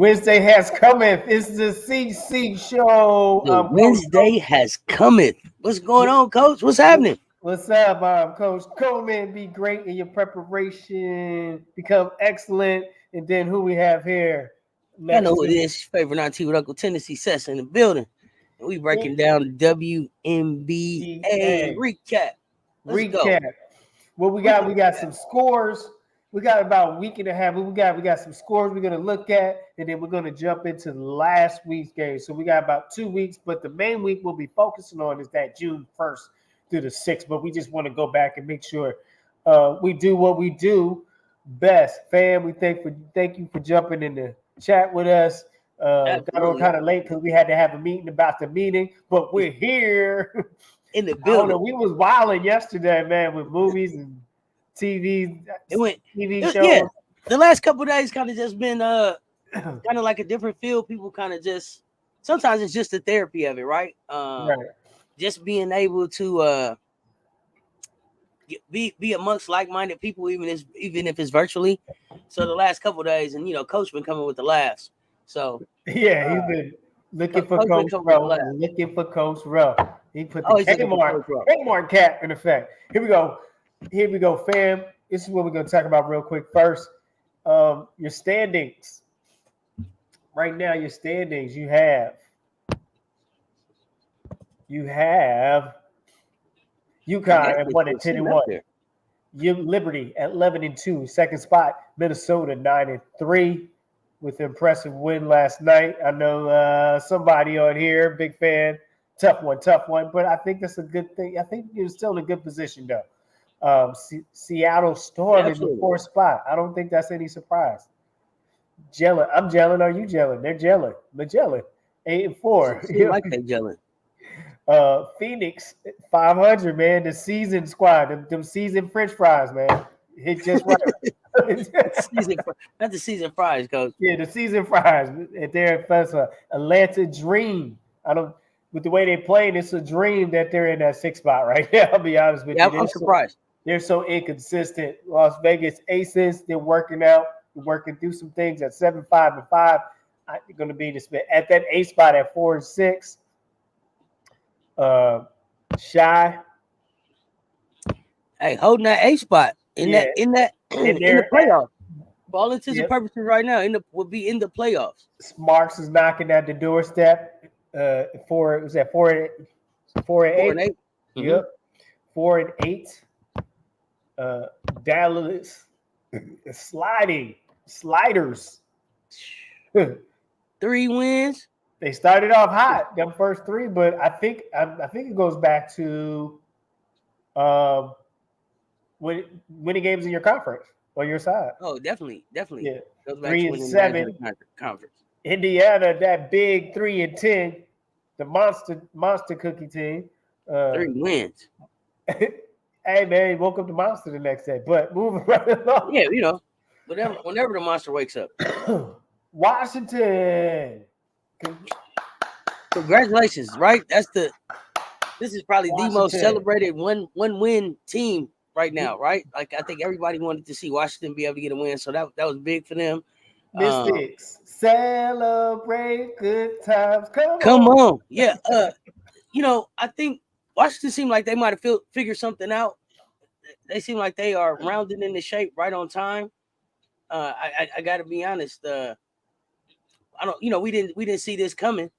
Wednesday has cometh. It's the CC show. The Wednesday has cometh. What's going on, Coach? What's happening? What's up, Coach Coleman? Be great in your preparation. Become excellent. And then who we have here? I know who it is. Favorite auntie with Uncle Tennessee Sess in the building. And we breaking down the WNBA recap. Let's go. Well, we got some scores. We got about a week and a half. We got some scores we're gonna look at, and then we're gonna jump into last week's game. So we got about 2 weeks, but the main week we'll be focusing on is that June 1st through the 6th. But we just want to go back and make sure we do what we do best. Fam, we thank you for jumping in the chat with us. Got on kind of late because we had to have a meeting about the meeting, but we're here in the building. We was wilding yesterday, man, with movies and TV shows. Yeah, the last couple of days kind of just been kind of like a different feel. People kind of just sometimes it's just the therapy of it, right? Right. Just being able to be amongst like-minded people, even if it's virtually. So the last couple of days, and Coach been coming with the laughs. So yeah, he's been looking for Coach Rowe. Looking for Coach Rowe. He put the Kmart cap in effect. Here we go, fam. This is what we're going to talk about real quick. First, your standings. Right now, your standings, you have UConn at 1-10-1. Liberty at 11-2. Second spot, Minnesota 9-3 with an impressive win last night. I know somebody on here, big fan. Tough one. But I think that's a good thing. I think you're still in a good position, though. Seattle Storm in the 4th spot. I don't think that's any surprise. Gelling. I'm gelling. Are you gelling? They're gelling. Magellan. 8-4. You like they gelling. Phoenix 500, man. The season squad. Them seasoned French fries, man. Hit just right. Not the season fries, Coach. Yeah, the season fries. They're Atlanta Dream. With the way they played, it's a dream that they're in that 6th spot right now. I'll be honest with you. I'm surprised. They're so inconsistent. Las Vegas Aces, they're working out. They're working through some things at 7-5-5. They're going to be at that 8th spot at 4-6. Shy. Hey, holding that 8th spot in the playoffs. For all intents and purposes, right now, will be in the playoffs. Marks is knocking at the doorstep. 4-8? 4-8. Yep. 4-8. Dallas sliders. 3 wins. They started off hot, them first 3, but I think it goes back to winning games in your conference on your side. Oh, definitely. Yeah. 3-7 conference. Indiana, that big 3-10, the monster cookie team. 3 wins. Hey man, woke up the monster the next day. But moving right along. Yeah, whenever the monster wakes up. Washington. Congratulations, right? This is probably the most celebrated one win team right now, right? Like I think everybody wanted to see Washington be able to get a win, so that was big for them. Mystics, celebrate good times. Come on. Yeah. I think Washington seemed like they might have figured something out. They seem like they are rounded into shape right on time. I got to be honest. We didn't see this coming.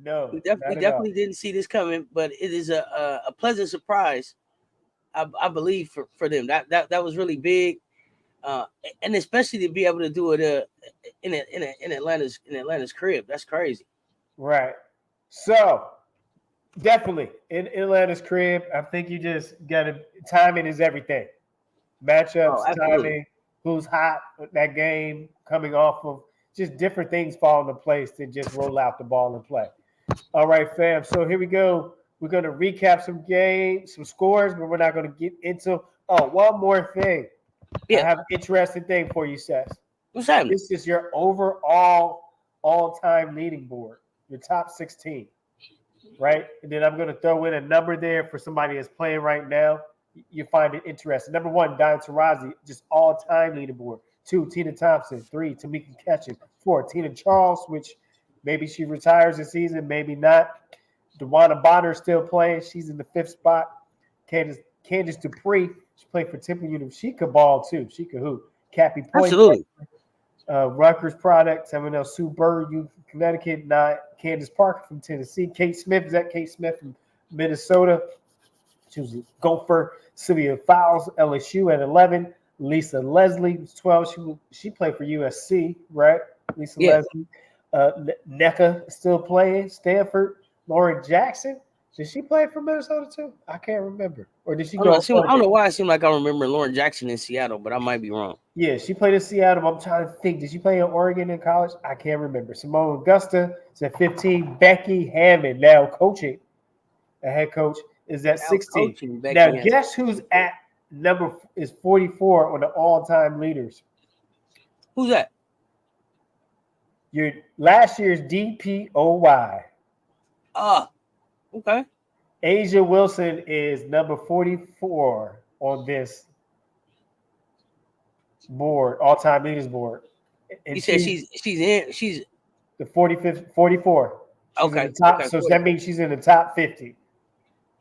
No, we definitely didn't see this coming. But it is a pleasant surprise, I believe, for them. That was really big, and especially to be able to do it in Atlanta's crib. That's crazy. Right. So. Definitely in Atlanta's crib. I think you just gotta timing is everything. Matchups, timing, who's hot with that game coming off of just different things fall into place to just roll out the ball and play. All right, fam. So here we go. We're gonna recap some games, some scores, but we're not gonna get into one more thing. Yeah. I have an interesting thing for you, Seth. What's happening? This is your overall all-time leading board, your top 16. Right? And then I'm going to throw in a number there for somebody that's playing right now. You find it interesting. Number 1, Diane Taurasi, just all-time leaderboard. 2, Tina Thompson. 3, Tamika Catchings. 4. Tina Charles, which maybe she retires this season, maybe not. DeWanna Bonner still playing. She's in the 5th spot. Candace Dupree, she played for Temple University. She could ball too. She could hoop. Cappy Point, Absolutely. Rutgers product. Someone else, Sue Bird, you Connecticut. Not Candace Parker from Tennessee. Kate Smith, is that Kate Smith from Minnesota? She was a Gopher. Sylvia Fowles, LSU at 11. Lisa Leslie was 12. She played for USC, right? Lisa Leslie. NECA still playing. Stanford. Lauren Jackson. Did she play for Minnesota too? I can't remember. Or did she go? I don't know why it seemed like I remember Lauren Jackson in Seattle, but I might be wrong. Yeah, she played in Seattle. I'm trying to think. Did she play in Oregon in college? I can't remember. Simone Augusta is at 15. Becky Hammond now coaching. The head coach is at 16. Now, guess who's at number is 44 on the all-time leaders? Who's that? Your last year's DPOY. Okay. Asia Wilson is number 44 on this board, all-time leaders board. And you said she's the 45th, 44. She's okay. In the top, okay, so that means she's in the top 50.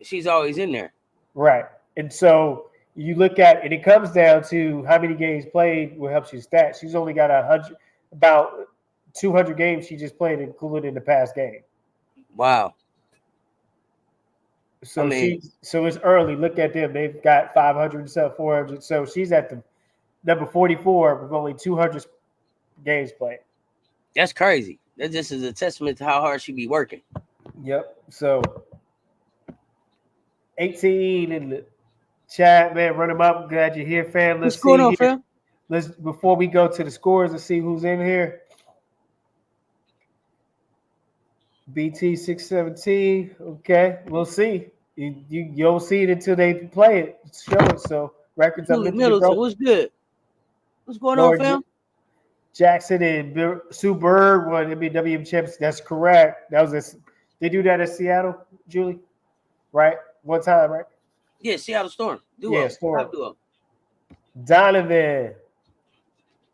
She's always in there. Right. And so you look at, and it comes down to how many games played will help you stat. She's only got about 200 games she just played, included in the past game. Wow. So so it's early. Look at them. They've got 500 and stuff, 400. So she's at the number 44 with only 200 games played. That's crazy. That just is a testament to how hard she be working. Yep. So 18 in the chat, man. Run them up. Glad you're here, fam. What's going on, fam? Before we go to the scores, let's see who's in here. BT 617. Okay, we'll see. You'll see it until they play it. Show it. So records are Middleton. What's good? What's going on, fam? Jackson and Sue Bird won WNBA champions. That's correct. That was they do that at Seattle, Julie, right? One time, right? Yeah, Seattle Storm. Storm. Donovan,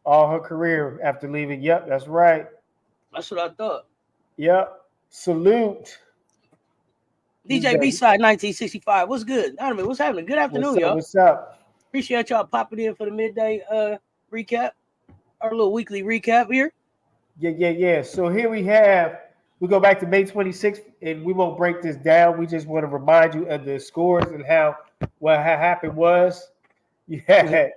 all her career after leaving. Yep, that's right. That's what I thought. Yep. Salute. DJ B-Side 1965. What's good? Donovan, what's happening? Good afternoon, y'all. What's up? Appreciate y'all popping in for the midday recap. Our little weekly recap here. Yeah. So here we go back to May 26th, and we won't break this down. We just want to remind you of the scores and what happened was. Yeah.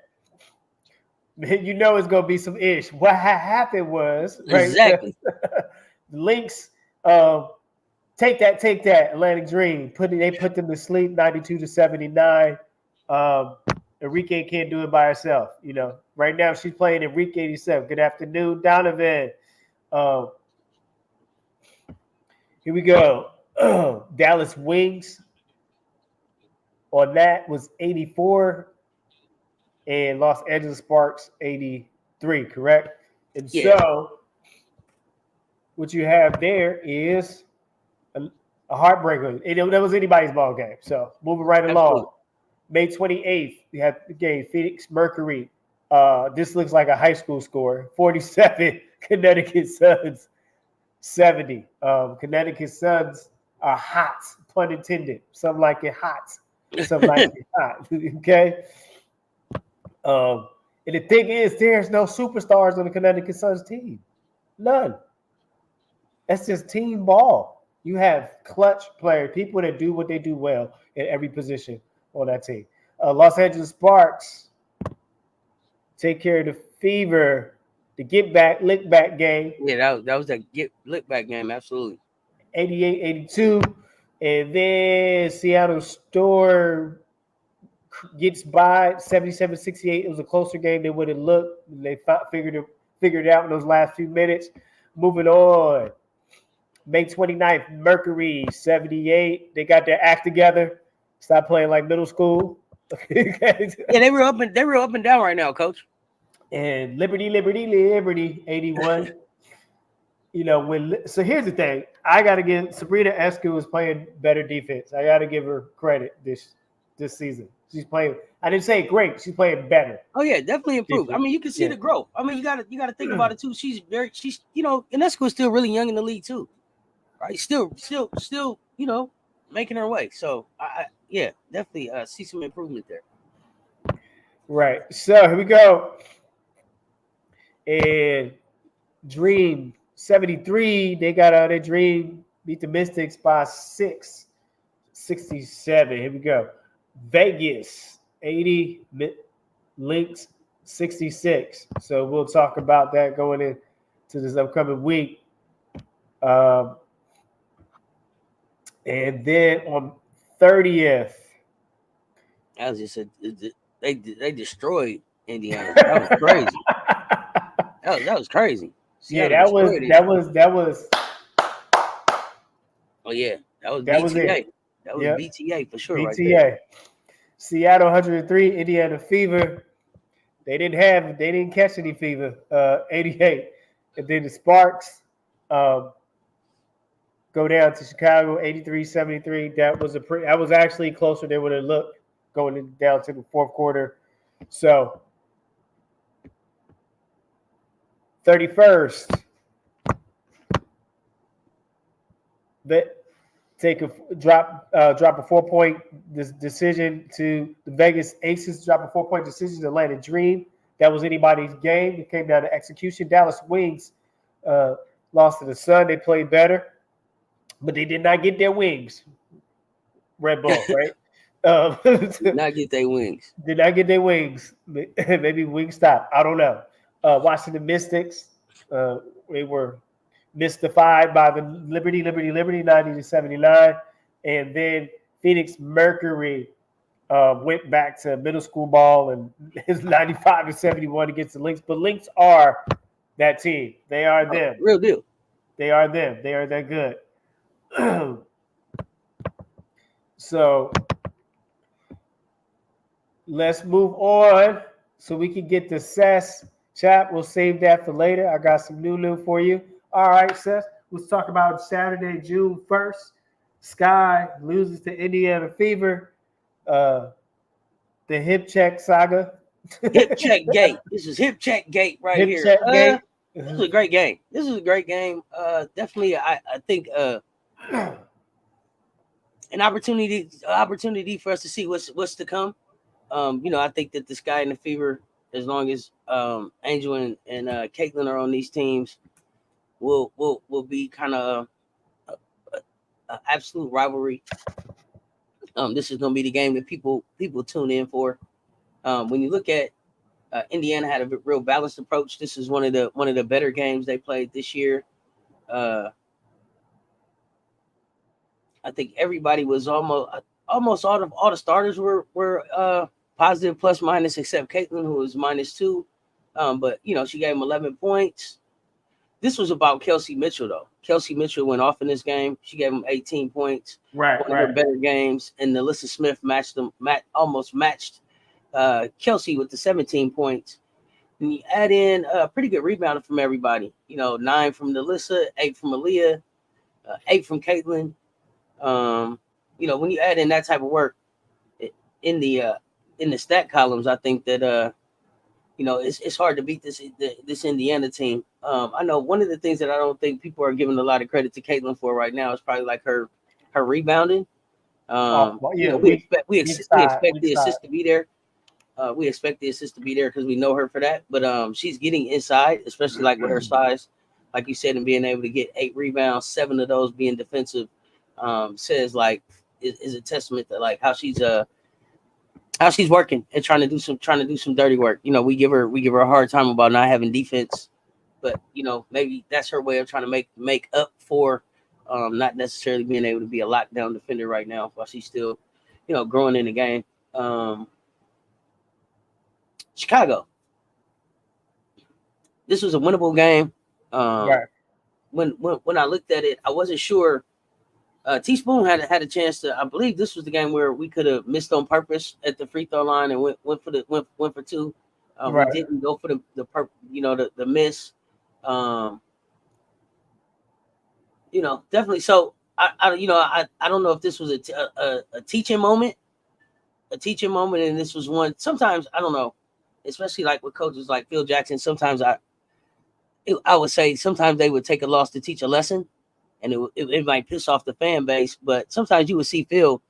You know it's going to be some ish. What happened was. Right? Exactly. The Lynx, take that, Atlantic Dream. They put them to sleep 92-79. Enrique can't do it by herself. You know, right now she's playing Enrique 87. Good afternoon, Donovan. Here we go. Dallas Wings on that was 84, and Los Angeles Sparks 83. Correct. And so what you have there is a heartbreaker. That was anybody's ball game. So moving right along. Absolutely. May 28th, we had the game Phoenix Mercury. This looks like a high school score. 47, Connecticut Suns 70. Connecticut Suns are hot, pun intended. Some like it hot. Some like it hot. Okay. And the thing is, there's no superstars on the Connecticut Suns team. None. That's just team ball. You have clutch players, people that do what they do well in every position on that team. Los Angeles Sparks take care of the Fever, the lick back game. Yeah, that was that lick back game, absolutely. 88-82. And then Seattle Storm gets by 77-68. It was a closer game than what it looked. They figured it out in those last few minutes. Moving on. May 29th, Mercury 78. They got their act together. Stop playing like middle school. Yeah, they were up and down right now, Coach. And Liberty 81. So here's the thing. I gotta give Sabrina Escu is playing better defense. I gotta give her credit. this season. She's playing. I didn't say great. She's playing better. Oh yeah, definitely improved. I mean, you can see Yeah. the growth. I mean, you gotta think about it too. She's Inesco is still really young in the league too, right? Still, making her way. So yeah, definitely see some improvement there. Right. So here we go. And Dream 73, they got their Dream beat the Mystics by 67. Here we go. Vegas 80, Lynx 66. So we'll talk about that going into this upcoming week. And then on 30th, I was just they destroyed Indiana. That was crazy. that was crazy. Yeah, Seattle that was. Oh yeah, that was BTA. It. That was BTA for sure. BTA. Right there. Seattle 103, Indiana Fever. They didn't catch any fever. 88, and then the Sparks go down to Chicago 83-73. That was actually closer than what it looked going down to the fourth quarter. So 31st, take a drop a 4-point decision to the Vegas Aces. Drop a 4-point decision to Atlanta Dream. That was anybody's game. It came down to execution. Dallas Wings lost to the Sun. They played better, but they did not get their wings. Red Bull, right? Did not get their wings. Did not get their wings. Maybe Wingstop. I don't know. Washington Mystics. They were mystified by the Liberty 90-79, and then Phoenix Mercury went back to middle school ball and is 95-71 against the Lynx. But Lynx are that team. They are them. Real deal. They are them. They are that good. So let's move on so we can get the Sess chat. We'll save that for later. I got some new for you. All right, Seth, let's talk about Saturday, June 1st. Sky loses to Indiana Fever. The hip check saga. Hip check gate. This is hip check gate right hip here. Check gate. This is a great game. Definitely, I think an opportunity for us to see what's to come. I think that the Sky and the Fever, as long as Angel and Caitlin are on these teams, will be kind of a absolute rivalry. This is going to be the game that people tune in for. When you look at Indiana, had a real balanced approach. This is one of the better games they played this year. I think everybody was almost all the starters were positive plus minus except Caitlin, who was -2. But she gave him 11 points. This was about Kelsey Mitchell, though. Kelsey Mitchell went off in this game. She gave him 18 points. Right, one of her better games. And Alyssa Smith almost matched Kelsey with the 17 points. And you add in a pretty good rebounding from everybody. 9 from Alyssa, 8 from Aaliyah, 8 from Caitlin. When you add in that type of work in the stat columns, I think that it's hard to beat this Indiana team. I know one of the things that I don't think people are giving a lot of credit to Caitlin for right now is probably like her rebounding. We expect the assist to be there. We expect the assist to be there because we know her for that. But she's getting inside, especially like with her size, like you said, and being able to get 8 rebounds, 7 of those being defensive, says like is a testament to like how she's working and trying to do some dirty work. We give her a hard time about not having defense, but maybe that's her way of trying to make up for not necessarily being able to be a lockdown defender right now while she's still growing in the game. Chicago, this was a winnable game. Right. When I looked at it, I wasn't sure. Teaspoon had a chance to. I believe this was the game where we could have missed on purpose at the free throw line and went for 2. Right. We didn't go for the miss. Definitely. So I don't know if this was a teaching moment a teaching moment, and this was one. Sometimes I don't know, especially like with coaches like Phil Jackson. Sometimes I would say sometimes they would take a loss to teach a lesson, and it might piss off the fan base. But sometimes you would see Phil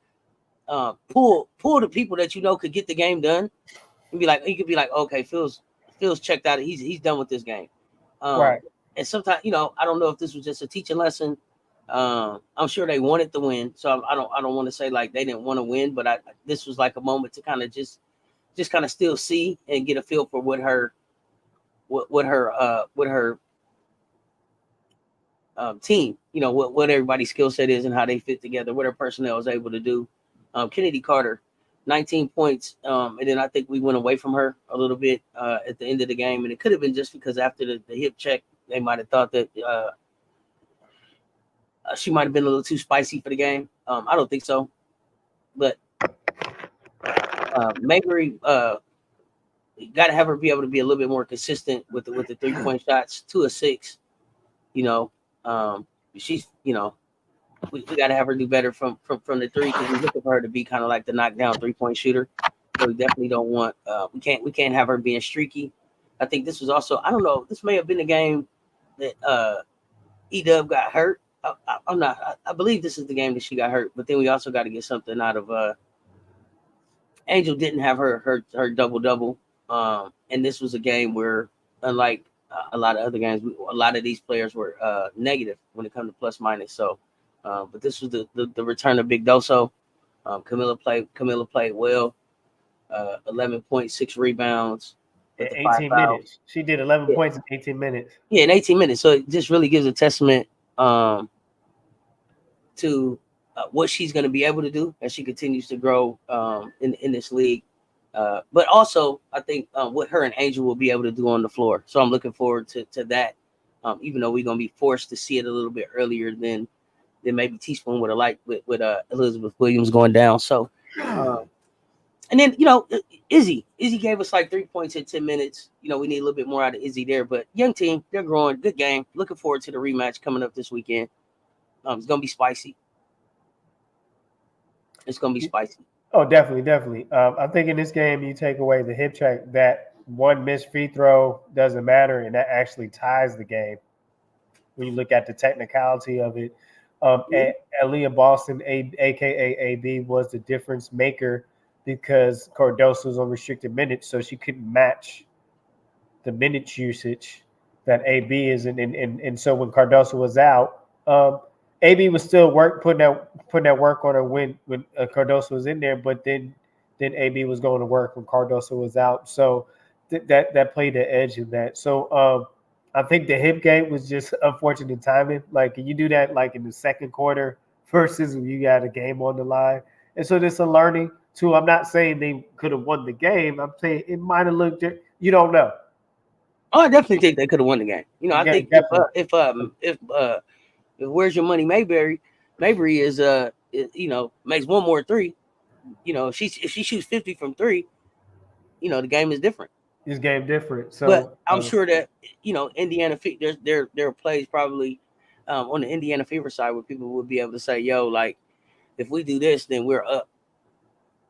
pull the people that you know could get the game done, and be like, he could be like, okay, Phil's checked out. He's done with this game. Right. And sometimes, I don't know if this was just a teaching lesson. I'm sure they wanted to win, so I don't want to say like they didn't want to win, but this was like a moment to kind of just kind of still see and get a feel for what her team, what everybody's skill set is and how they fit together, what her personnel is able to do. Kennedy Carter, 19 points, and then I think we went away from her a little bit at the end of the game, and it could have been just because after the hip check, they might have thought that she might have been a little too spicy for the game. I don't think so, but Mayberry got to have her be able to be a little bit more consistent with the 3-point shots, 2 of 6. She's we got to have her do better from the 3 because we're looking for her to be kind of like the knockdown 3-point shooter. So we definitely don't want we can't have her being streaky. I think this was also, I don't know, this may have been the game that E-Dub got hurt. I believe this is the game that she got hurt, but then we also got to get something out of Angel didn't have her double, and this was a game where, unlike a lot of other games, a lot of these players were negative when it comes to plus minus. So, but this was the return of Big Doso. Camilla played well. 11.6 rebounds with the 5 18 fouls. minutes. She did 11 points in 18 minutes. Yeah, in 18 minutes. So it just really gives a testament to what she's going to be able to do as she continues to grow in this league. But also, I think what her and Angel will be able to do on the floor. So I'm looking forward to that, even though we're going to be forced to see it a little bit earlier than maybe Teaspoon would have liked with Elizabeth Williams going down. So, and then, Izzy gave us like 3 points in 10 minutes. We need a little bit more out of Izzy there. But young team, they're growing. Good game. Looking forward to the rematch coming up this weekend. It's going to be spicy. It's going to be spicy. Oh, definitely. I think in this game, you take away the hip check, that one missed free throw doesn't matter, and that actually ties the game when you look at the technicality of it. Aaliyah Boston, a.k.a. AB, was the difference maker because Cardoso was on restricted minutes, so she couldn't match the minutes usage that AB is in. And so when Cardoso was out, AB was still putting that work on her when Cardoso was in there, but then AB was going to work when Cardoso was out. So that played the edge in that. So I think the hip game was just unfortunate timing. Like you do that like in the second quarter versus when you got a game on the line. And so there's a learning too. I'm not saying they could have won the game. I'm saying it might have looked. You don't know. Oh, I definitely think they could have won the game. I think if Where's Your Money Mayberry is makes one more 3. If she shoots 50 from 3, the game is different. This game different. So, but I'm sure that Indiana, there are plays probably on the Indiana Fever side where people would be able to say, "Yo, like if we do this, then we're up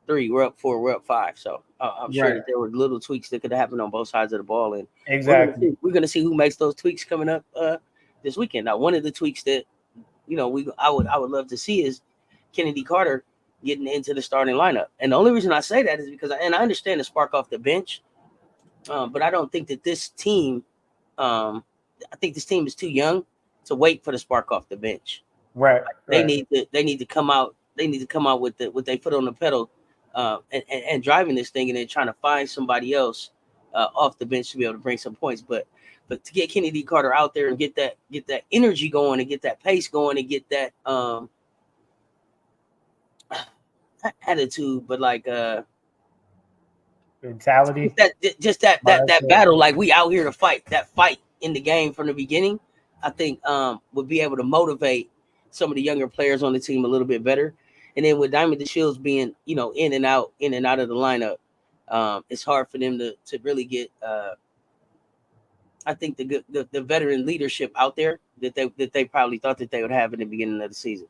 3, we're up 4, we're up 5." So I'm sure that there were little tweaks that could have happened on both sides of the ball, and exactly, we're gonna see who makes those tweaks coming up this weekend. Now, one of the tweaks that I would love to see is Kennedy Carter getting into the starting lineup, and the only reason I say that is because I understand the spark off the bench. But I don't think that this team, I think this team is too young to wait for the spark off the bench. Right. They need to come out. They need to come out with their foot on the pedal, and driving this thing, and then trying to find somebody else off the bench to be able to bring some points. But to get Kennedy Carter out there and get that energy going and get that pace going and get that attitude, but like mentality, that battle, like we out here to fight, that fight in the game from the beginning, I think would be able to motivate some of the younger players on the team a little bit better. And then with Diamond DeShields being in and out of the lineup, it's hard for them to really get I think the veteran leadership out there that they probably thought that they would have in the beginning of the season.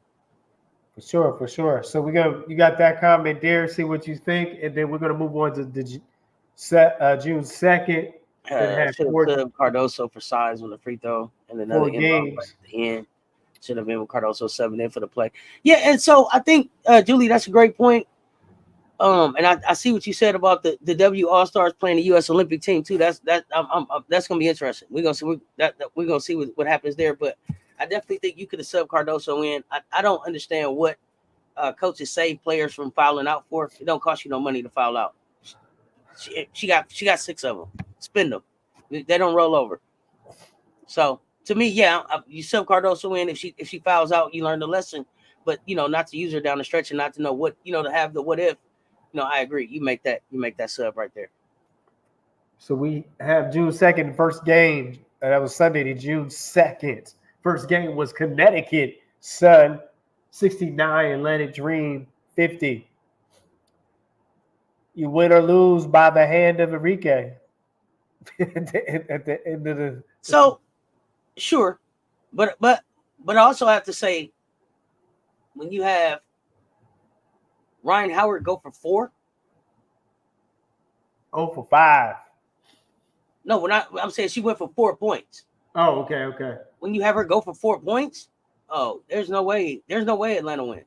For sure. So you got that comment there. See what you think, and then we're gonna move on to the June 2nd. Then have Should have subbed Cardoso for size on the free throw and another 4 inbound play games. at the end. Should have been with Cardoso subbing in for the play. Yeah, and so I think Julie, that's a great point. And I see what you said about the W All Stars playing the U.S. Olympic team too. That's gonna be interesting. We're gonna see what happens there. But I definitely think you could have subbed Cardoso in. I don't understand what coaches save players from fouling out for. It don't cost you no money to foul out. She got 6 of them. Spend them. They don't roll over. So to me, yeah, you sub Cardoso in. If she fouls out, you learn the lesson. But not to use her down the stretch and not to know what to have the what if. I agree. You make that sub right there. So we have June 2nd, first game. That was Sunday, the June 2nd. First game was Connecticut Sun 69, Atlantic Dream 50. You win or lose by the hand of Enrique at the end of the. So, sure, but I also have to say, when you have Ryan Howard go for 4. 0 for 5. No, I'm saying she went for 4 points. Oh, okay. When you have her go for 4 points, there's no way Atlanta wins.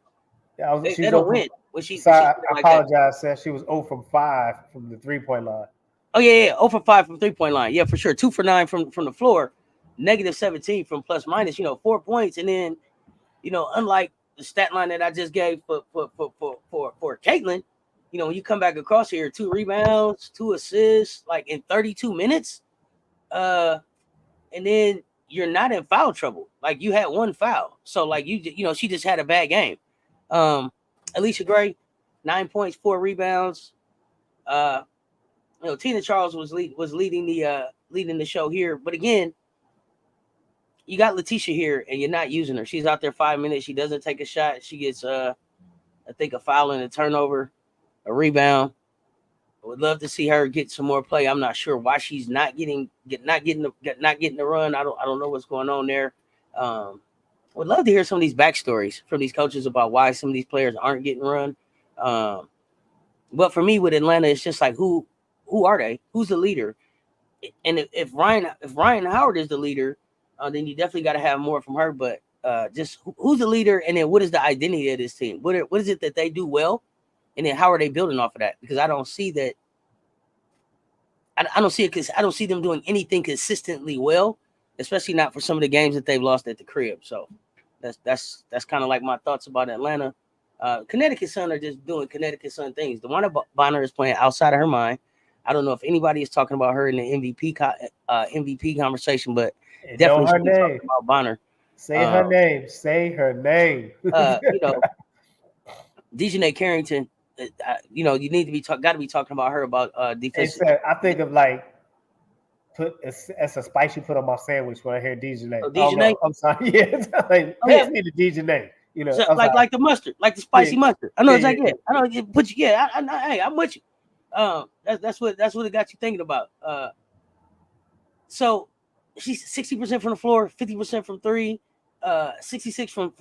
Yeah, they don't win. When I apologize, Seth. She was 0 from 5 from the 3-point line. Oh, yeah. 0 for 5 from 3-point line. Yeah, for sure. 2 for 9 from the floor. -17 from plus minus, 4 points. And then, unlike the stat line that I just gave for Caitlin, when you come back across here, 2 rebounds, 2 assists, like in 32 minutes, and then you're not in foul trouble. Like you had 1 foul. So like she just had a bad game. Alicia Gray, 9 points, 4 rebounds. Tina Charles was leading the show here, but again, you got Letitia here and you're not using her. She's out there 5 minutes. She doesn't take a shot. She gets I think a foul and a turnover, a rebound. I would love to see her get some more play. I'm not sure why she's not getting the run. I don't know what's going on there. Would love to hear some of these backstories from these coaches about why some of these players aren't getting run. But for me with Atlanta, it's just like who are they? Who's the leader? And if Ryan Howard is the leader, then you definitely got to have more from her. But just who's the leader, and then what is the identity of this team? What is it that they do well, and then how are they building off of that? Because I don't see that. I don't see it because I don't see them doing anything consistently well, especially not for some of the games that they've lost at the crib. So that's kind of like my thoughts about Atlanta. Connecticut Sun are just doing Connecticut Sun things. DeWanna Bonner is playing outside of her mind. I don't know if anybody is talking about her in the MVP conversation, but definitely her name. Talking about Bonner. Say her name. Say her name. Dejanay Carrington. You need to be got to be talking about her about defense. I think of like it's a spice you put on my sandwich when I hear Dejanay. Oh, Dejanay? I'm sorry. Yeah, like pass me the Dejanay. So, like the mustard, like the spicy mustard. I know it's like I know it puts you. Yeah, hey, I'm with you. That's what it got you thinking about. So she's 60% from the floor, 50% from 3, 66 from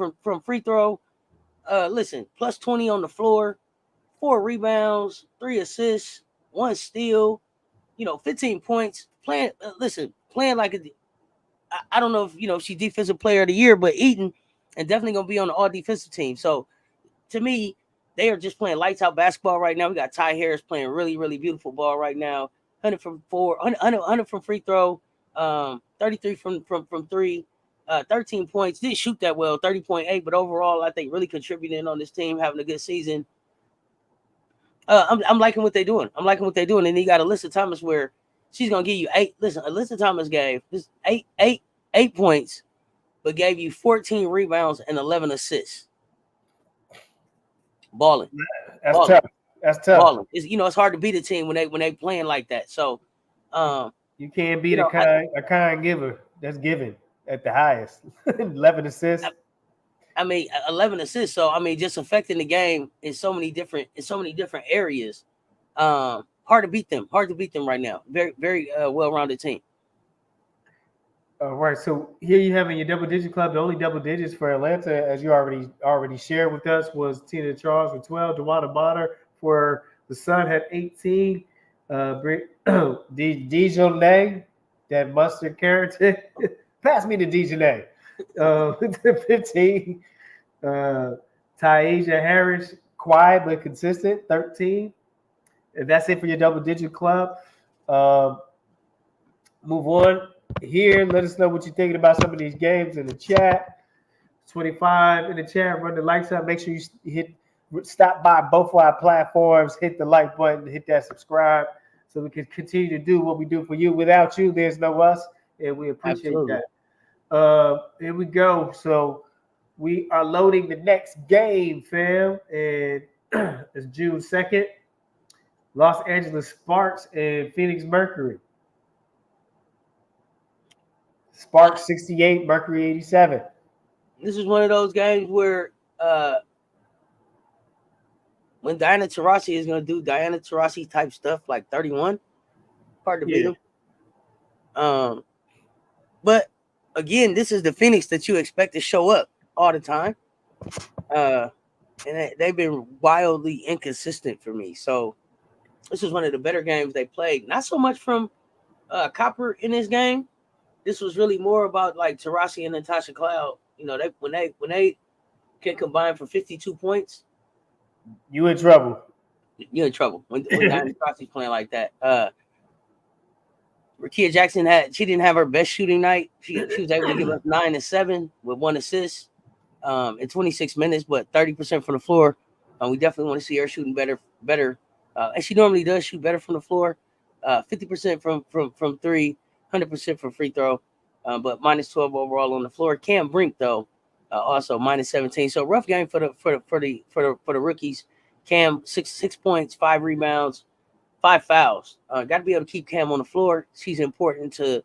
free throw. Listen, plus 20 on the floor, 4 rebounds, 3 assists, 1 steal. 15 points. Playing like I don't know if she's defensive player of the year, but Eaton and definitely gonna be on the all defensive team. So to me, they are just playing lights out basketball right now. We got Ty Harris playing really, really beautiful ball right now. 100 from 4, 100 from free throw, 33 from 3, 13 points. Didn't shoot that well, 30.8, but overall, I think really contributing on this team, having a good season. I'm liking what they're doing. And then you got Alyssa Thomas where she's gonna give you 8. Listen, Alyssa Thomas gave this 8 points, but gave you 14 rebounds and 11 assists. Balling. That's tough. Balling. It's hard to beat a team when they playing like that. So you can't beat a kind giver that's giving at the highest. 11 assists. 11 assists. So just affecting the game in so many different areas. Hard to beat them right now. Very, very well-rounded team. All right, so here you have in your double digit club. The only double digits for Atlanta, as you already shared with us, was Tina Charles with 12, Dewana Bonner for the Sun had 18, Dijonay, that mustard character. Pass me the Dijonay. 15, Taisha Harris, quiet but consistent, 13. And that's it for your double digit club. Um, Move on here. Let us know what you're thinking about some of these games in the chat. 25 in the chat. Run the likes up. Make sure you stop by both of our platforms. Hit the like button. Hit that subscribe so we can continue to do what we do for you. Without you, there's no us, and we appreciate Absolutely. that. Here we go. So we are loading the next game, fam, and it's June 2nd. Los Angeles Sparks and Phoenix Mercury. Sparks 68, Mercury 87. This is one of those games where when Diana Taurasi is going to do Diana Taurasi type stuff like 31, hard to beat him. But again, this is the Phoenix that you expect to show up all the time. And they've been wildly inconsistent for me. So this is one of the better games they played. Not so much from Copper in this game. This was really more about like Taurasi and Natasha Cloud. You know, when they can combine for 52 points, you in trouble. You're in trouble when Diana Taurasi's playing like that. Rakia Jackson didn't have her best shooting night. She was able to give us 9 and 7 with 1 assist in 26 minutes, but 30% from the floor. We definitely want to see her shooting better. And she normally does shoot better from the floor. 50% from three, 100% from free throw, but minus 12 overall on the floor. Cam Brink though, also minus 17. So rough game for the rookies. Cam 6 points, 5 rebounds, 5 fouls. Got to be able to keep Cam on the floor. She's important to,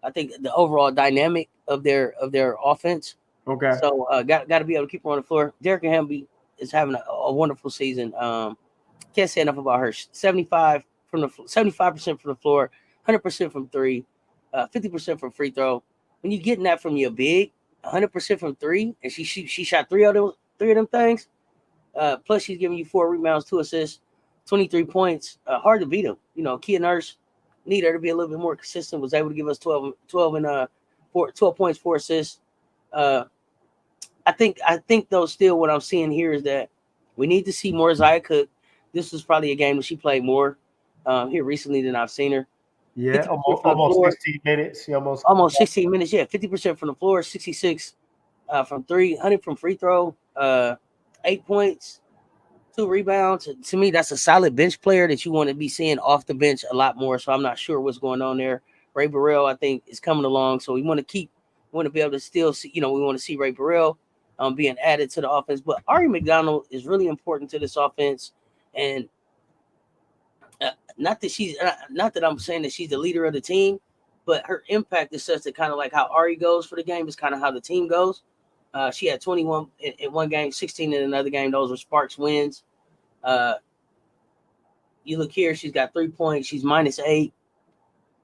I think, the overall dynamic of their offense. Okay. So got to be able to keep her on the floor. Derek Hamby is having a wonderful season. Can't say enough about her. 75% from the floor, 100% from three, 50% from free throw. When you're getting that from your big, 100% from three, and she shot three of them things. Plus she's giving you 4 rebounds, 2 assists, 23 points. Hard to beat them. You know, Kia Nurse need her to be a little bit more consistent. Was able to give us 12 and 12 points, 4 assists. I think though still what I'm seeing here is that we need to see more Zia Cook. This was probably a game that she played more here recently than I've seen her. Yeah, almost 16 minutes. She almost 16 minutes. Yeah, 50% from the floor, 66 from three, 100 from free throw, 8 points, 2 rebounds. To me, that's a solid bench player that you want to be seeing off the bench a lot more. So I'm not sure what's going on there. Ray Burrell, I think, is coming along. So we want to be able to still see, we want to see Ray Burrell being added to the offense. But Ari McDonald is really important to this offense. And not that I'm saying that she's the leader of the team, but her impact is such that kind of like how Ari goes for the game is kind of how the team goes. She had 21 in one game, 16 in another game. Those were Sparks wins. You look here, she's got 3 points. She's minus 8,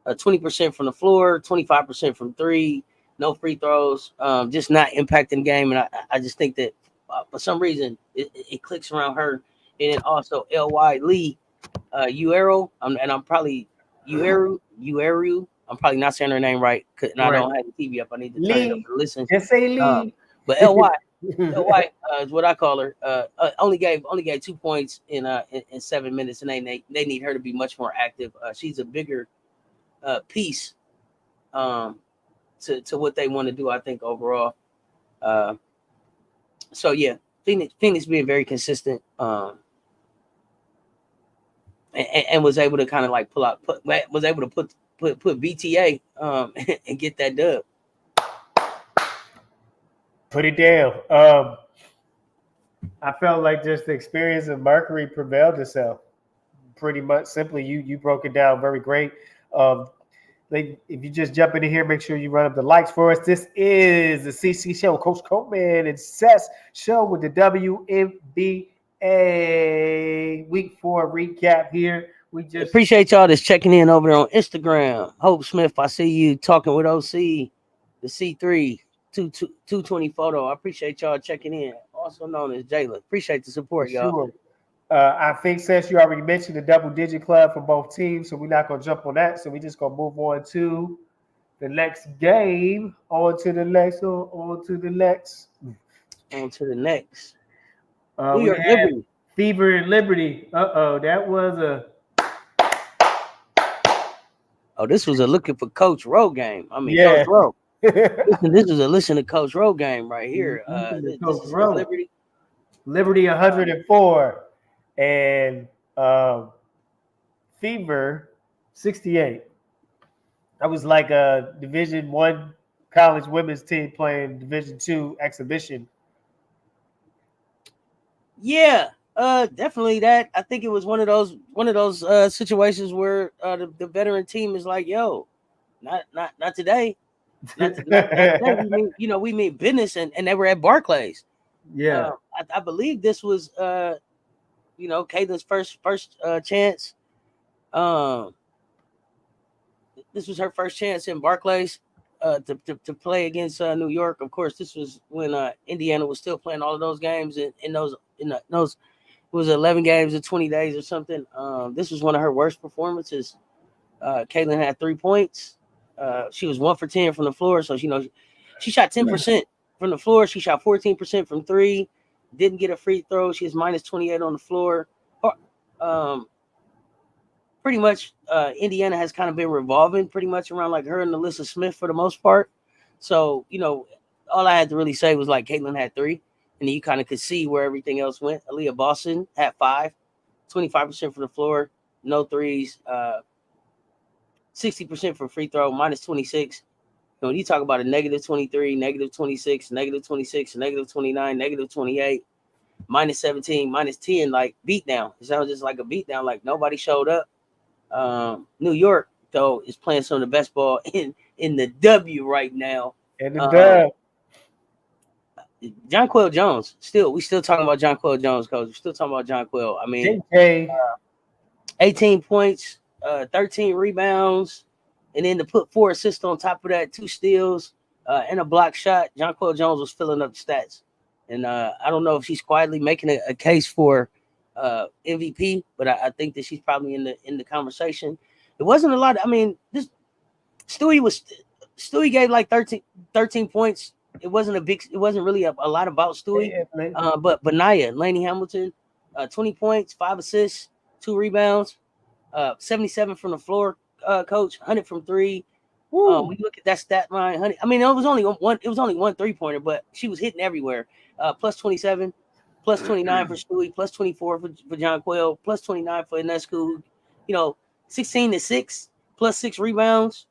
20% from the floor, 25% from three, no free throws, just not impacting the game. And I just think that for some reason it clicks around her. And then also L.Y. Lee, Uero, I'm probably Ueru. I'm probably not saying her name right, and I don't have the TV up. I need to turn it up and listen. Just say Lee. But L.Y. Is what I call her. Only gave 2 points in 7 minutes, and they need her to be much more active. She's a bigger piece to what they want to do, I think, overall. So yeah, Phoenix being very consistent. And was able to kind of like was able to put BTA and get that dub. Put it down. I felt like just the experience of Mercury prevailed itself. Pretty much simply, you broke it down very great. If you just jump into here, make sure you run up the likes for us. This is the CC Show, Coach Coleman and Seth's show with the WNBA Week 4 recap here. We just appreciate y'all that's checking in over there on Instagram. Hope Smith, I see you talking with OC. the C3 220 photo. I appreciate y'all checking in. Also known as Jayla. Appreciate the support, y'all. Sure. I think since you already mentioned the double-digit club for both teams, so we're not gonna jump on that. So we're just gonna move on to the next game. On to the next. On to the next. On to the next. We New York had Liberty. Fever and Liberty. That was a. Oh, this was a looking for Coach Rowe game. I mean, Yeah. Coach Rowe. This was a listen to Coach Rowe game right here. This is Liberty. Liberty 104 and Fever 68. That was like a Division I college women's team playing Division II exhibition. Yeah, definitely that. I think it was one of those situations where the veteran team is like, yo, not today. Not today. We mean business, and they were at Barclays. Yeah. I believe this was Caitlin's first chance. This was her first chance in Barclays to play against New York. Of course, this was when Indiana was still playing all of those games in those it was 11 games in 20 days or something. This was one of her worst performances. Caitlin had 3 points. She was 1 for 10 from the floor, so she shot 10% from the floor. She shot 14% from 3. Didn't get a free throw. She was minus 28 on the floor. Pretty much, Indiana has kind of been revolving pretty much around like her and Alyssa Smith for the most part. So, all I had to really say was like Caitlin had 3, and then you kind of could see where everything else went. Aaliyah Boston had 5, 25% from the floor, no threes, 60% from free throw, minus 26. When you talk about a negative 23, negative 26, negative 26, negative 29, negative 28, minus 17, minus 10, like beatdown. It sounds just like a beatdown, like nobody showed up. New York, though, is playing some of the best ball in the W right now. And the dub. Jonquel Jones, we still talking about Jonquel Jones, coach. We're still talking about Jonquel. I mean, 18 points, 13 rebounds, and then to put 4 assists on top of that, 2 steals, and a block shot. Jonquel Jones was filling up the stats. And I don't know if she's quietly making a case for MVP, but I think that she's probably in the conversation. It wasn't a lot. I mean, Stewie gave like 13 points. It wasn't really a lot about Stewie. But Naya Laney Hamilton, 20 points, 5 assists, 2 rebounds, 77 from the floor, coach, 100 from 3. We look at that stat line, 100. I mean, it was only one 3-pointer, but she was hitting everywhere. Plus 27, plus 29 for Stewie, plus 24 for Jonquel, plus 29 for Inescu. 16 to 6, plus 6 rebounds.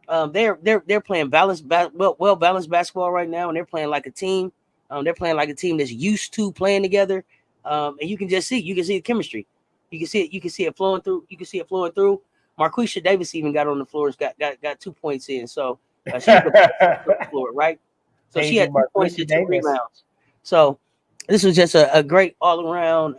They're playing well balanced basketball right now, and they're playing like a team. They're playing like a team that's used to playing together. And you can see the chemistry. You can see it flowing through. Marquisha Davis even got on the floor, got 2 points in. So she was the floor, right? So she had 2 points and 2 rebounds. So this was just a great all around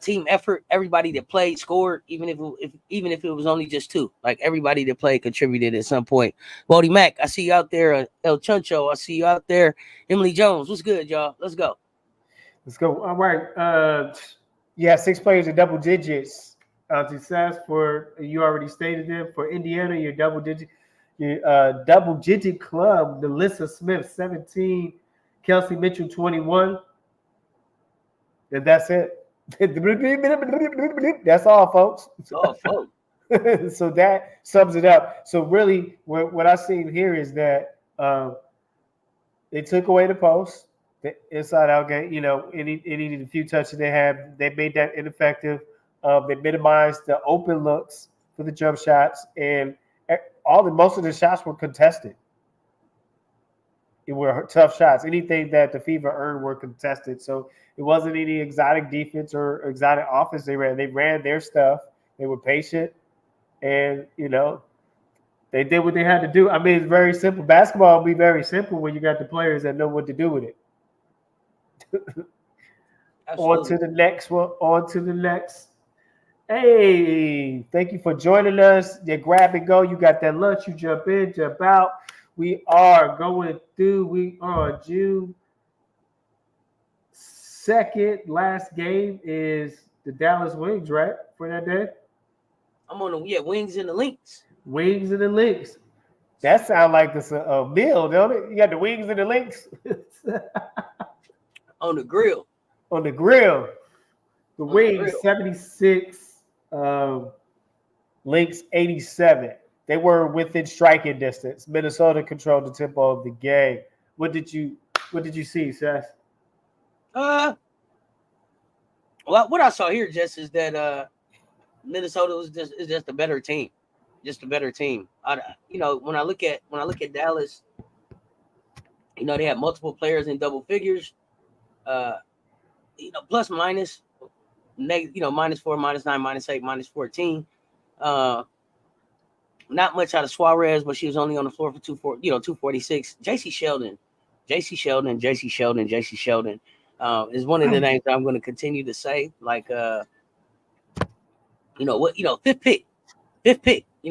team effort. Everybody that played scored, even if it was only just 2. Like everybody that played contributed at some point. Bodie Mack, I see you out there. El Chuncho, I see you out there. Emily Jones, what's good, y'all? Let's go. All right. 6 players in double digits. Success for you already stated them. For Indiana, your double digit club. Alyssa Smith 17, Kelsey Mitchell 21. And that's it. That's all, folks. So that sums it up. So really, what I see here is that they took away the post, the inside-out game. It needed a few touches they had. They made that ineffective. They minimized the open looks for the jump shots, and most of the shots were contested. It were tough shots. Anything that the Fever earned were contested. So it wasn't any exotic defense or exotic offense they ran. They ran their stuff. They were patient, and they did what they had to do. I mean, it's very simple. Basketball will be very simple when you got the players that know what to do with it. On to the next one. On to the next. Hey, thank you for joining us. You grab and go. You got that lunch. You jump in, jump out. We are going through. We are on June 2nd. Last game is the Dallas Wings, right? For that day? I'm on the wings and the links Wings and the links. That sounds like it's a meal, don't it? You got the wings and the links on the grill. on the grill. The On the wings grill. 76, links 87. They were within striking distance. Minnesota controlled the tempo of the game. What did you see, Seth? Well, what I saw here, Jess, is that Minnesota is just a better team, just a better team. When I look at Dallas, they have multiple players in double figures. Plus minus, -4, -9, -8, -14. Not much out of Suarez, but she was only on the floor for 246. JC Sheldon is one of the names that I'm going to continue to say. Like, fifth pick.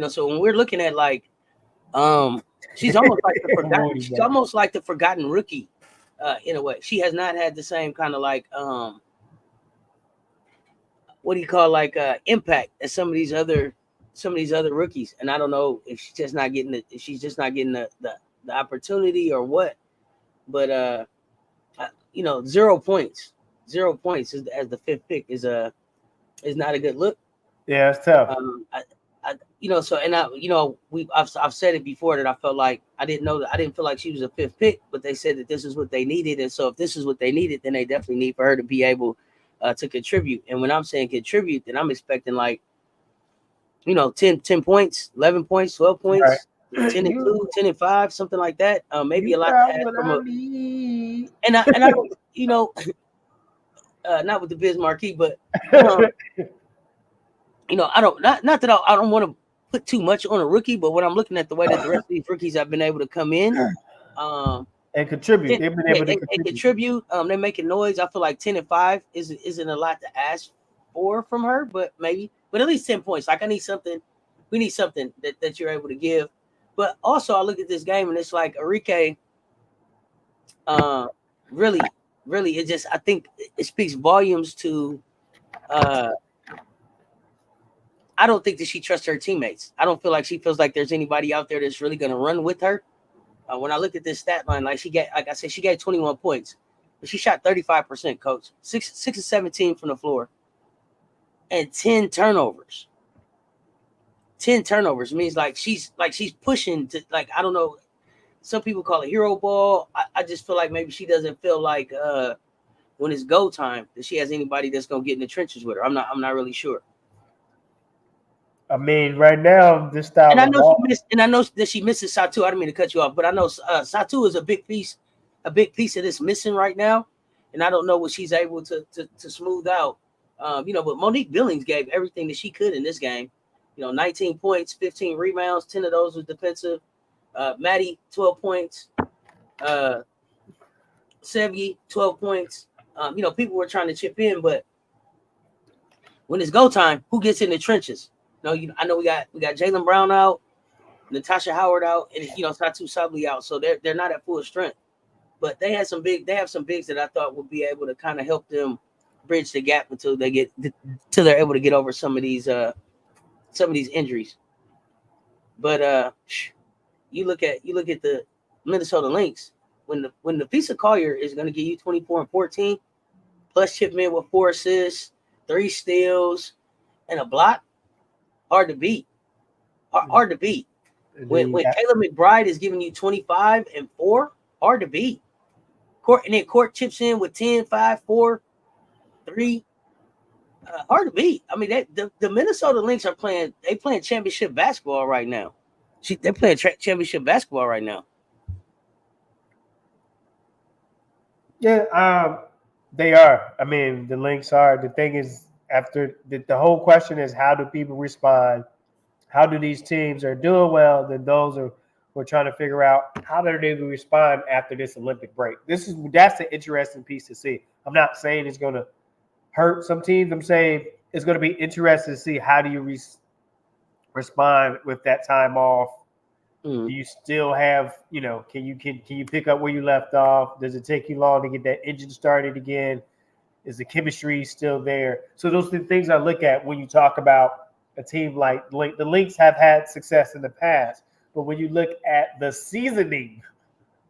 So when we're looking at she's almost like the forgotten. She's almost like the forgotten rookie, in a way. She has not had the same kind of impact as some of these other rookies. And I don't know if she's just not getting the opportunity or what. But 0 points. 0 points as the fifth pick is not a good look. Yeah, it's tough. I've said it before that I felt like I didn't feel like she was a fifth pick, but they said that this is what they needed, and so if this is what they needed, then they definitely need for her to be able to contribute. And when I'm saying contribute, then I'm expecting 10 points, 11 points, 12 points, right. 10 and 2, 10 and 5, something like that. Maybe a lot to add from and I don't, not with the Biz Marquee, but I don't not that I don't want to put too much on a rookie, but when I'm looking at the way that the rest of these rookies have been able to come in and contribute, they've been able to contribute. They're making noise. I feel like 10 and 5 isn't a lot to ask for from her, but at least 10 points. Like we need something that you're able to give. But also I look at this game and it's like Arike, really, I think it speaks volumes to I don't think that she trusts her teammates. I don't feel like she feels like there's anybody out there that's really going to run with her. When I look at this stat line, she gave 21 points, but she shot 35%, coach. 6 of 17 from the floor, and 10 turnovers. 10 turnovers means she's pushing to I don't know. Some people call it hero ball. I just feel like maybe she doesn't feel like when it's go time that she has anybody that's going to get in the trenches with her. I'm not really sure. I mean, right now, this style. And I know that she misses Satu. I don't mean to cut you off, but I know Satu is a big piece of this missing right now, and I don't know what she's able to smooth out. But Monique Billings gave everything that she could in this game. 19 points, 15 rebounds, 10 of those was defensive. Maddie, 12 points. Sevgi, 12 points. People were trying to chip in, but when it's go time, who gets in the trenches? No, I know we got Jaylen Brown out, Natasha Howard out, and Satu Sabli out, so they're not at full strength. But they have some bigs that I thought would be able to kind of help them bridge the gap until they're able to get over some of these injuries. But you look at the Minnesota Lynx when the Fisa Collier is going to give you 24 and 14, plus Chipman with 4 assists, 3 steals, and a block. Hard to beat. Hard to beat. When Kayla McBride is giving you 25 and 4, hard to beat. Court chips in with 10, 5, 4, 3. Hard to beat. I mean, the Minnesota Lynx are playing championship basketball right now. They're playing championship basketball right now. Yeah, they are. I mean, the Lynx are. The thing is, after the whole question is, how do people respond? How do these teams are doing well? Then we're trying to figure out how do they respond after this Olympic break. That's an interesting piece to see. I'm not saying it's going to hurt some teams. I'm saying it's going to be interesting to see how do you respond with that time off. Do you still have, can you pick up where you left off? Does it take you long to get that engine started again? Is the chemistry still there? So those are the things I look at when you talk about a team like the Lynx have had success in the past, but when you look at the seasoning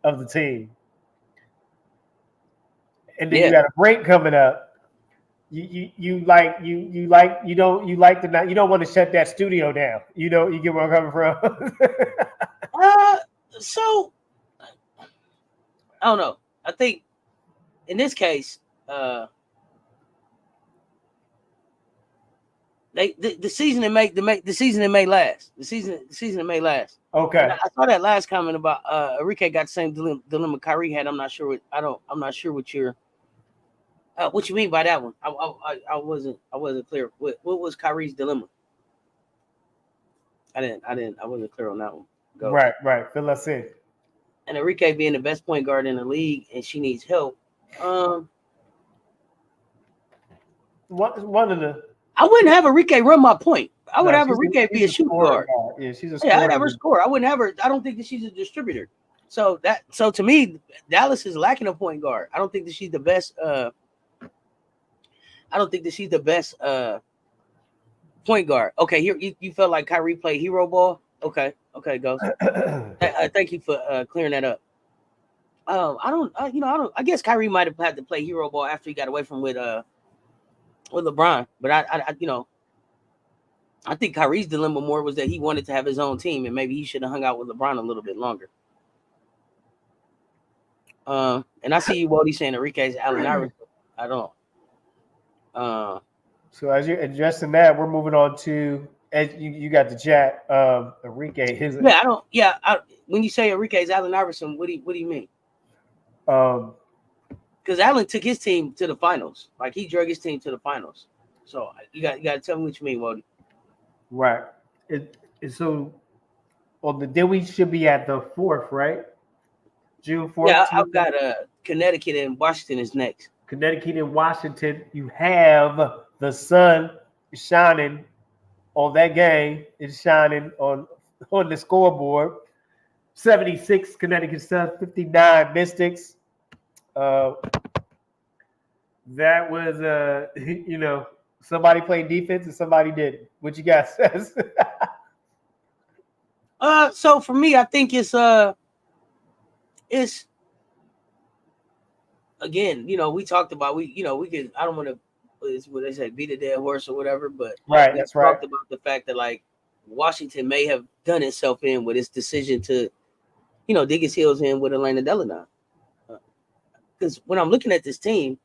of the team, and then you got a break coming up. You don't want to shut that studio down. You get where I'm coming from. So I don't know. I think in this case, the season it may last. The season it may last. Okay. And I saw that last comment about Enrique got the same dilemma Kyrie had. I'm not sure what you're. What you mean by that one? I wasn't clear. What was Kyrie's dilemma? I wasn't clear on that one. Go. Right. Fill us in. And Enrique being the best point guard in the league, and she needs help. One of the. I wouldn't have Enrique run my point. I would have Enrique be a shooting guard. Yeah, she's a scorer. I'd have her score. I wouldn't have her. I don't think that she's a distributor. So to me, Dallas is lacking a point guard. I don't think that she's the best. Point guard. Okay, here you felt like Kyrie played hero ball. Okay, Ghost. Thank you for clearing that up. I guess Kyrie might have had to play hero ball after he got away from with LeBron, but I think Kyrie's dilemma more was that he wanted to have his own team, and maybe he should have hung out with LeBron a little bit longer. And I see you, Wody, saying Enrique's Allen Iverson. I don't. So as you're addressing that, we're moving on to as you got the chat. Enrique, when you say Enrique's Allen Iverson, what do you mean? Because Allen took his team to the finals, like he drug his team to the finals. So you got to tell me what you mean, Wody. Right. So then we should be at the 4th, right? June 4th. Yeah, I've got Connecticut and Washington is next. Connecticut and Washington. You have the sun shining on that game. It's shining on the scoreboard. 76 Connecticut Sun, 59 Mystics. That was somebody played defense and somebody didn't. What you guys says? So for me, I think it's again, we talked about we could, I don't want to, what they say, beat a dead horse or whatever, but right, we that's talked right. about the fact that like Washington may have done itself in with its decision to, dig its heels in with Elena Deladon. Because when I'm looking at this team,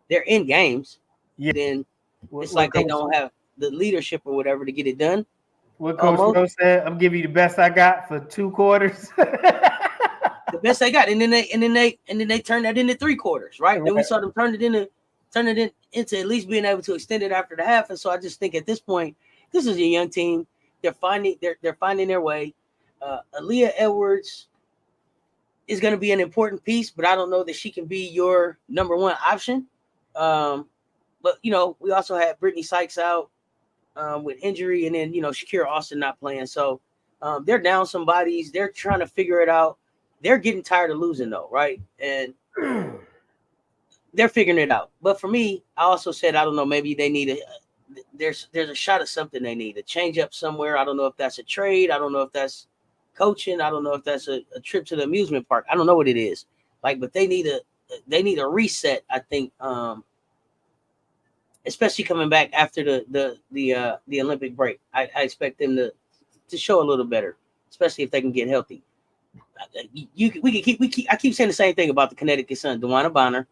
they're in games. Yeah. Then it's like they don't have the leadership or whatever to get it done. What Coach Rose said, I'm giving you the best I got for 2 quarters. The best they got, and then they turned that into 3 quarters, right? Then we saw them turn it into at least being able to extend it after the half. And so I just think at this point, this is a young team. They're finding their way. Aaliyah Edwards is going to be an important piece, but I don't know that she can be your number 1 option. But we also had Brittany Sykes out with injury, and then Shakira Austin not playing. So they're down some bodies. They're trying to figure it out. They're getting tired of losing though, right? And they're figuring it out. But for me, I also said I don't know. Maybe they need there's a shot of something they need, a change up somewhere. I don't know if that's a trade. I don't know if that's coaching. I don't know if that's a trip to the amusement park. I don't know what it is. But they need a reset. I think, especially coming back after the Olympic break. I expect them to show a little better, especially if they can get healthy. I keep saying the same thing about the Connecticut Sun, Dewana Bonner,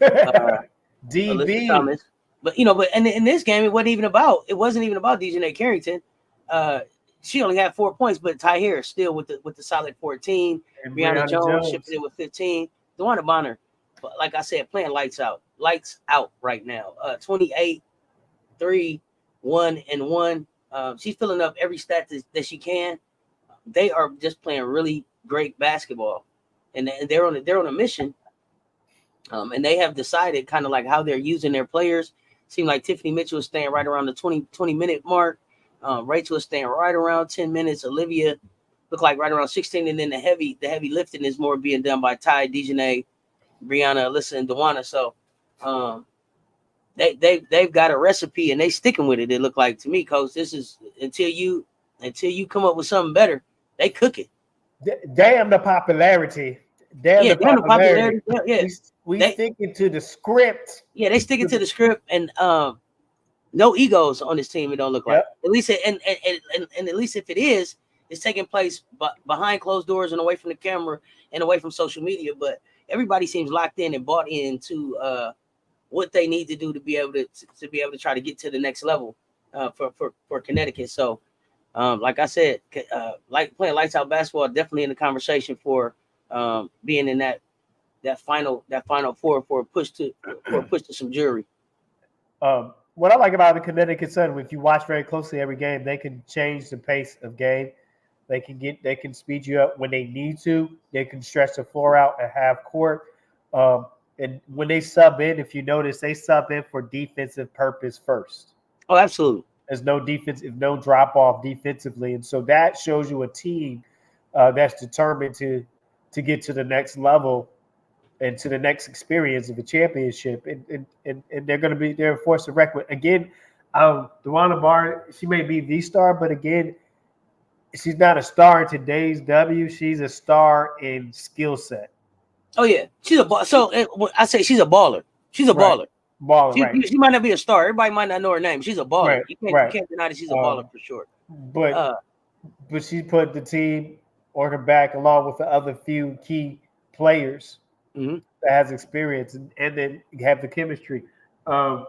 DB Thomas. But in this game, it wasn't even about Dejanay Carrington. She only had 4 points, but Ty Harris still with the solid 14. and Brianna Jones shipping in with 15. Dewana Bonner, like I said, playing lights out right now. 28, 3, 1, and 1. She's filling up every stat that she can. They are just playing really great basketball, and they're on a mission. And they have decided kind of like how they're using their players. Seemed like Tiffany Mitchell was staying right around the 20-minute mark. Rachel was staying right around 10 minutes. Olivia looked like right around 16, and then the heavy lifting is more being done by Ty, Dejanay, Brianna, Alyssa, and Dewana. So they've got a recipe and they sticking with it. It looked like to me, Coach. This is until you come up with something better, they cook it. Damn the popularity. Damn the popularity. Yeah. We sticking to the script. Yeah, they sticking to the script, and no egos on this team. It don't look like. At least, and at least if it is, it's taking place behind closed doors and away from the camera and away from social media. But everybody seems locked in and bought into what they need to do to be able to try to get to the next level for Connecticut. So, like I said, like playing lights out basketball, definitely in the conversation for being in that final four for a push to some jury. What I like about the Connecticut Sun, if you watch very closely every game, they can change the pace of game. They can speed you up when they need to. They can stretch the floor out at half court. And when they sub in, if you notice, they sub in for defensive purpose first. Oh, absolutely. There's no drop off defensively, and so that shows you a team that's determined to get to the next level and to the next experience of a championship, and they're a force to reckon with. Again, Dewana Barr, she may be the star, but again, she's not a star in today's W. She's a star in skill set. Oh yeah, she's a so I say she's a baller. She's a baller. She might not be a star. Everybody might not know her name. She's a baller. You can't deny that she's a baller for sure. But she put the team on her back along with the other few key players that has experience and then have the chemistry. The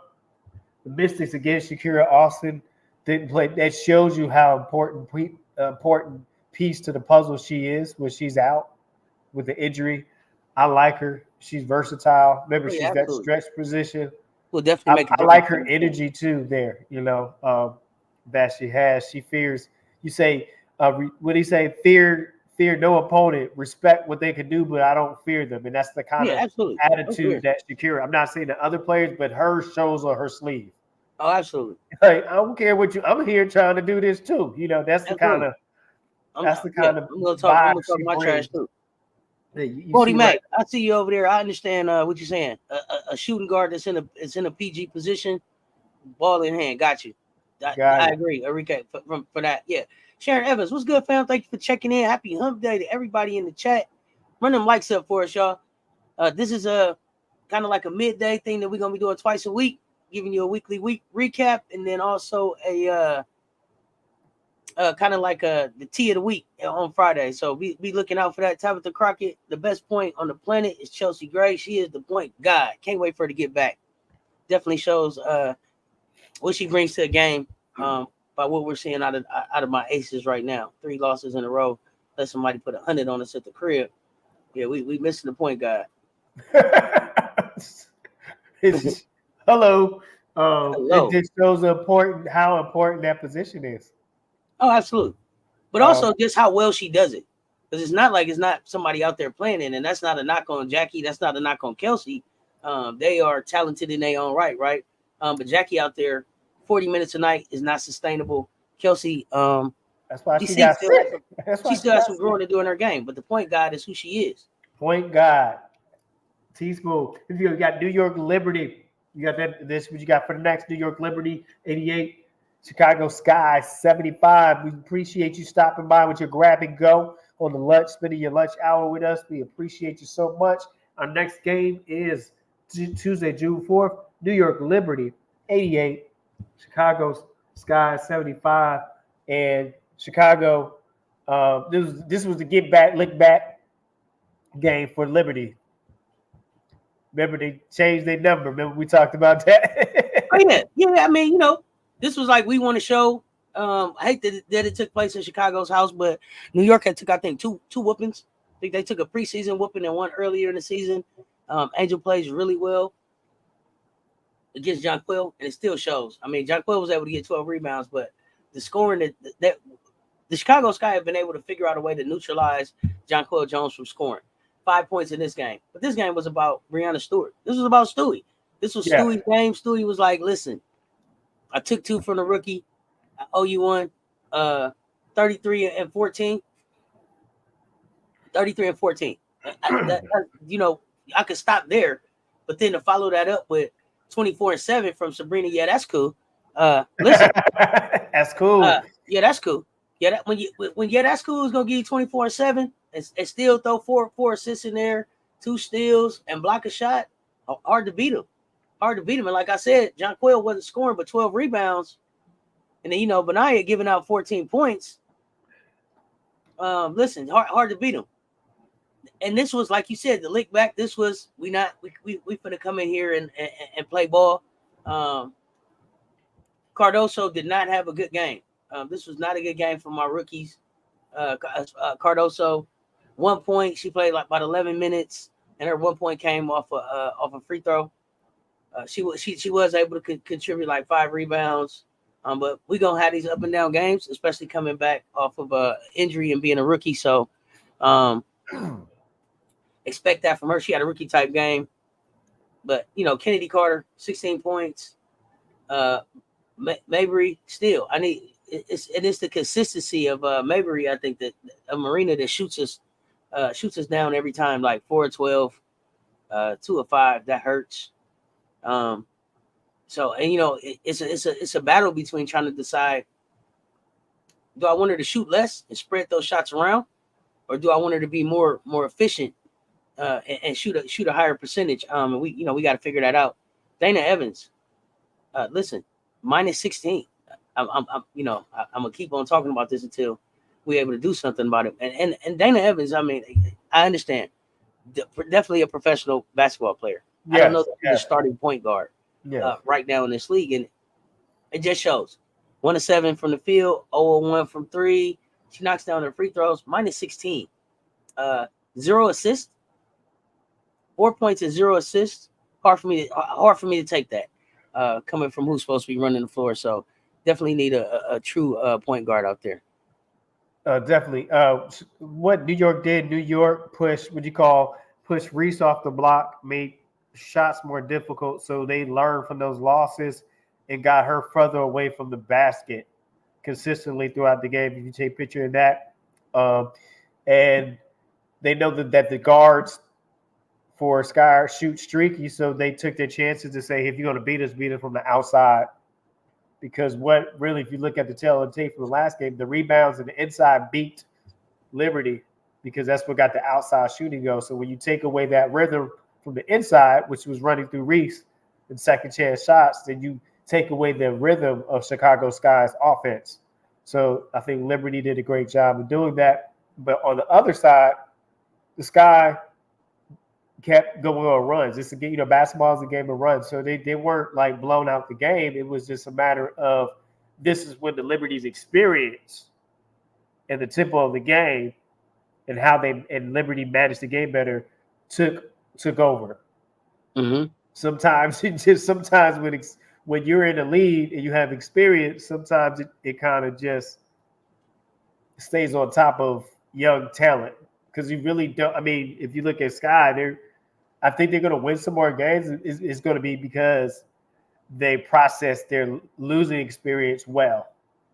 Mystics against Shakira Austin didn't play. That shows you how important piece to the puzzle she is when she's out with the injury. I like her. She's versatile. Remember, she's that stretch position. Will definitely make. I like her energy too. There, that she has. She fears. You say, what do you say? Fear no opponent. Respect what they can do, but I don't fear them. And that's the kind of attitude that Shakira. I'm not saying the other players, but her shows on her sleeve. Oh, absolutely. Like, I don't care what you. I'm here trying to do this too. That's the kind of. That's the kind of. I'm gonna talk my trash too. Bodie Mac, I see you over there. I understand what you're saying. A shooting guard that's in a PG position, ball in hand. Got you. I agree. Enrique for that. Yeah. Sharon Evans, what's good, fam? Thank you for checking in. Happy Hump Day to everybody in the chat. Run them likes up for us, y'all. This is a kind of like a midday thing that we're gonna be doing twice a week, giving you a weekly recap, and then also a kind of like the tea of the week on Friday. So be looking out for that. Tabitha Crockett, the best point on the planet is Chelsea Gray. She is the point god. Can't wait for her to get back. Definitely shows what she brings to the game by what we're seeing out of my aces right now. 3 losses in a row. Let somebody put 100 on us at the crib. Yeah, we missing the point guard. Hello. It just shows how important that position is. Oh, absolutely. But also just how well she does it. Because it's not like it's not somebody out there playing it. And that's not a knock on Jackie. That's not a knock on Kelsey. They are talented in their own right? But Jackie out there, 40 minutes a night is not sustainable. Kelsey, that's why she got sick. She still has some growing to do in her game. But the point guard is who she is. Point guard. T-Smooth. If you got New York Liberty, you got that. This what you got for the next New York Liberty, 88. Chicago Sky 75. We appreciate you stopping by with your grab and go on the lunch, spending your lunch hour with us. We appreciate you so much. Our next game is Tuesday, June 4th. New York Liberty 88. Chicago Sky 75. And Chicago, this was the lick back game for Liberty. Remember, they changed their number. Remember, we talked about that. Oh, yeah. I mean, this was like we want to show. I hate that it took place in Chicago's house, but New York had took, I think, two whoopings. I think they took a preseason whooping and one earlier in the season. Angel plays really well against Jonquil, and it still shows. I mean, Jonquil was able to get 12 rebounds, but the scoring that the Chicago Sky have been able to figure out a way to neutralize Jonquil Jones from scoring 5 points in this game. But this game was about Breanna Stewart. This was about Stewie. This was Stewie's game. Stewie was like, "Listen, I took 2 from the rookie. I owe you one. 33 and 14. 33 and 14. I could stop there, but then to follow that up with 24 and 7 from Sabrina, yeah, that's cool. Listen, that's cool. Yeah, that's cool. Yeah, that's cool is gonna give you 24 and 7 and still throw four assists in there, 2 steals and block a shot. Hard to beat him. And like I said, John Quayle wasn't scoring but 12 rebounds, and then Benaya giving out 14 points. Listen, hard to beat him. And this was, like you said, the lick back. This was we finna come in here and play ball. Cardoso did not have a good game. This was not a good game for my rookies. Cardoso, 1 point. She played like about 11 minutes, and her 1 point came off a free throw. She was able to contribute like 5 rebounds. But we're gonna have these up and down games, especially coming back off of injury and being a rookie. So expect that from her. She had a rookie type game. But Kennedy Carter, 16 points. Mabry still. It's the consistency of Mabry. I think that a Marina that shoots us down every time, like 4 of 12, 2 of 5. That hurts. So it's a battle between trying to decide, do I want her to shoot less and spread those shots around, or do I want her to be more efficient and shoot a higher percentage? And we got to figure that out. Dana Evans, listen, minus 16. I'm gonna keep on talking about this until we're able to do something about it. And Dana Evans, I mean, I understand, definitely a professional basketball player. Yes, I don't know if he's a starting point guard right now in this league, and it just shows 1 of 7 from the field, 0 of 1 from 3. She knocks down her free throws, minus 16. 0 assists, 4 points and 0 assists. Hard for me to take that coming from who's supposed to be running the floor. So definitely need a true point guard out there. Definitely. What New York did, New York push Reese off the block, made shots more difficult, so they learned from those losses and got her further away from the basket consistently throughout the game. If you take a picture of that, and they know that the guards for Sky shoot streaky, so they took their chances to say, if you're going to beat us from the outside. Because if you look at the tail of the tape from the last game, the rebounds and the inside beat Liberty because that's what got the outside shooting go. So when you take away that rhythm from the inside, which was running through Reese and second chance shots, then you take away the rhythm of Chicago Sky's offense. So I think Liberty did a great job of doing that. But on the other side, the Sky kept going on runs. It's a game, basketball is a game of runs. So they weren't like blown out the game. It was just a matter of this is when the Liberty's experience and the tempo of the game and how Liberty managed the game better took over. Mm-hmm. Sometimes when you're in a lead and you have experience, sometimes it kind of just stays on top of young talent because you really don't. I mean, if you look at Sky, I think they're going to win some more games. It's going to be because they process their losing experience well.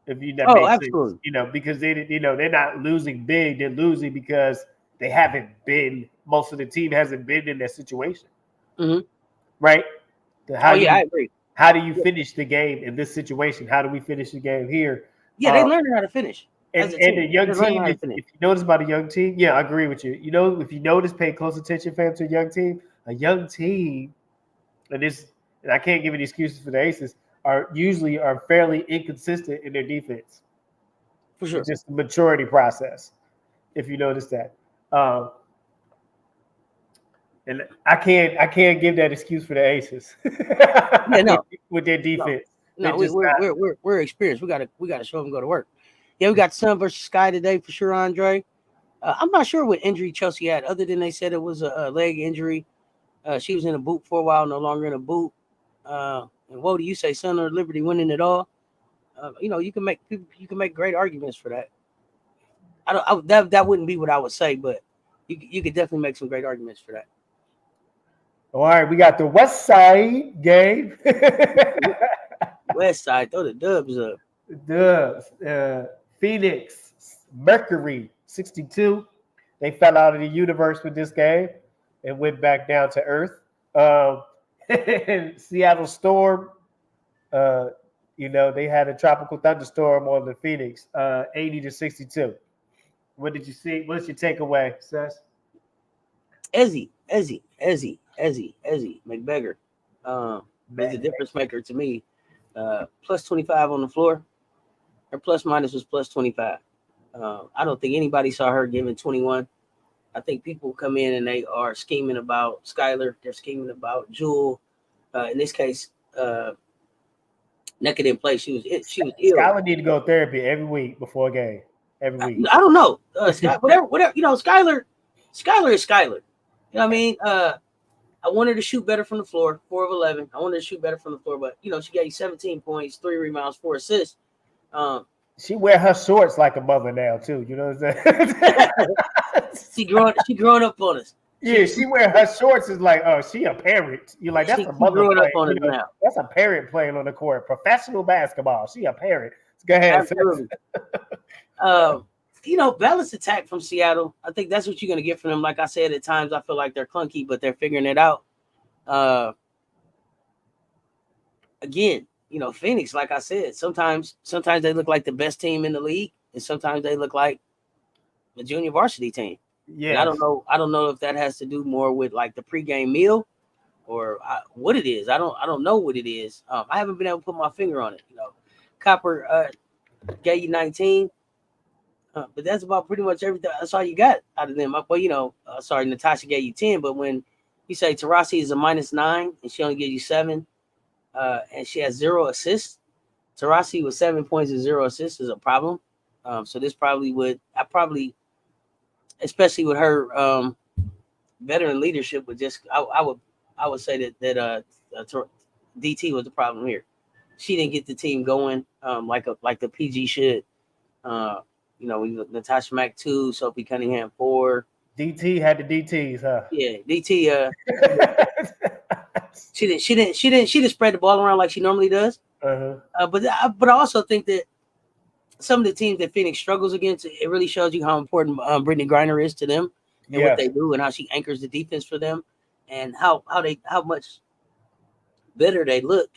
If you that makes absolutely. sense, because they're not losing big. They're losing because they haven't been. Most of the team hasn't been in that situation, right? I agree. How do you finish the game in this situation? How do we finish the game here? Yeah, they learned how to finish. And the young team, if you notice about a young team, yeah, I agree with you. If you notice, pay close attention, fam, to a young team, and I can't give any excuses for the Aces, are fairly inconsistent in their defense. For sure. It's just the maturity process, if you notice that. And I can't give that excuse for the Aces. with their defense. No, we're experienced. We gotta show them go to work. Yeah, we got Sun versus Sky today for sure, Andre. I'm not sure what injury Chelsea had, other than they said it was a leg injury. She was in a boot for a while, no longer in a boot. And what do you say, Sun or Liberty winning it all? You can make great arguments for that. That wouldn't be what I would say, but you could definitely make some great arguments for that. All right, we got the West Side game. West Side, throw the dubs up. Phoenix Mercury 62. They fell out of the universe with this game and went back down to earth. Seattle Storm, they had a tropical thunderstorm on the Phoenix, 80-62. What did you see? What's your takeaway, Seth? Ezzy McBeggar was the difference maker to me. Plus 25 on the floor. Her plus minus was plus 25. I don't think anybody saw her giving 21. I think people come in and they are scheming about Skylar. They're scheming about Jewel. In this case, Naked in play. She was ill. Skylar need to go to therapy every week before a game. Every week. I don't know. Whatever. Skylar is Skylar. You know what I mean? I wanted to shoot better from the floor, 4 of 11. I wanted to shoot better from the floor, but she gave you 17 points, 3 rebounds, 4 assists. She wear her shorts like a mother now too. You know what I'm saying? she growing up on us. Yeah, she wear her shorts is like, oh, she a parent. You're like, that's a mother growing playing. Up on us now. That's a parent playing on the court. Professional basketball. She a parent. Go ahead. Absolutely. Balanced attack from Seattle. I think that's what you're gonna get from them. Like I said, at times I feel like they're clunky, but they're figuring it out. Again, Phoenix, like I said, sometimes they look like the best team in the league, and sometimes they look like a junior varsity team. Yeah, I don't know if that has to do more with like the pregame meal or what it is. I don't know what it is. I haven't been able to put my finger on it. Copper gave you 19, but that's about pretty much everything. That's all you got out of them. Well, sorry, Natasha gave you 10, but when you say Taurasi is a -9 and she only gives you 7. And she has 0 assists. Taurasi with 7 points and 0 assists is a problem. So this probably especially with her veteran leadership, I would say that DT was the problem here. She didn't get the team going like the PG should. Natasha Mack 2, Sophie Cunningham 4. DT had the DTs, huh? Yeah, DT. She didn't spread the ball around like she normally does. Uh-huh. But I also think that some of the teams that Phoenix struggles against, it really shows you how important Brittany Griner is to them and what they do and how she anchors the defense for them and how much better they look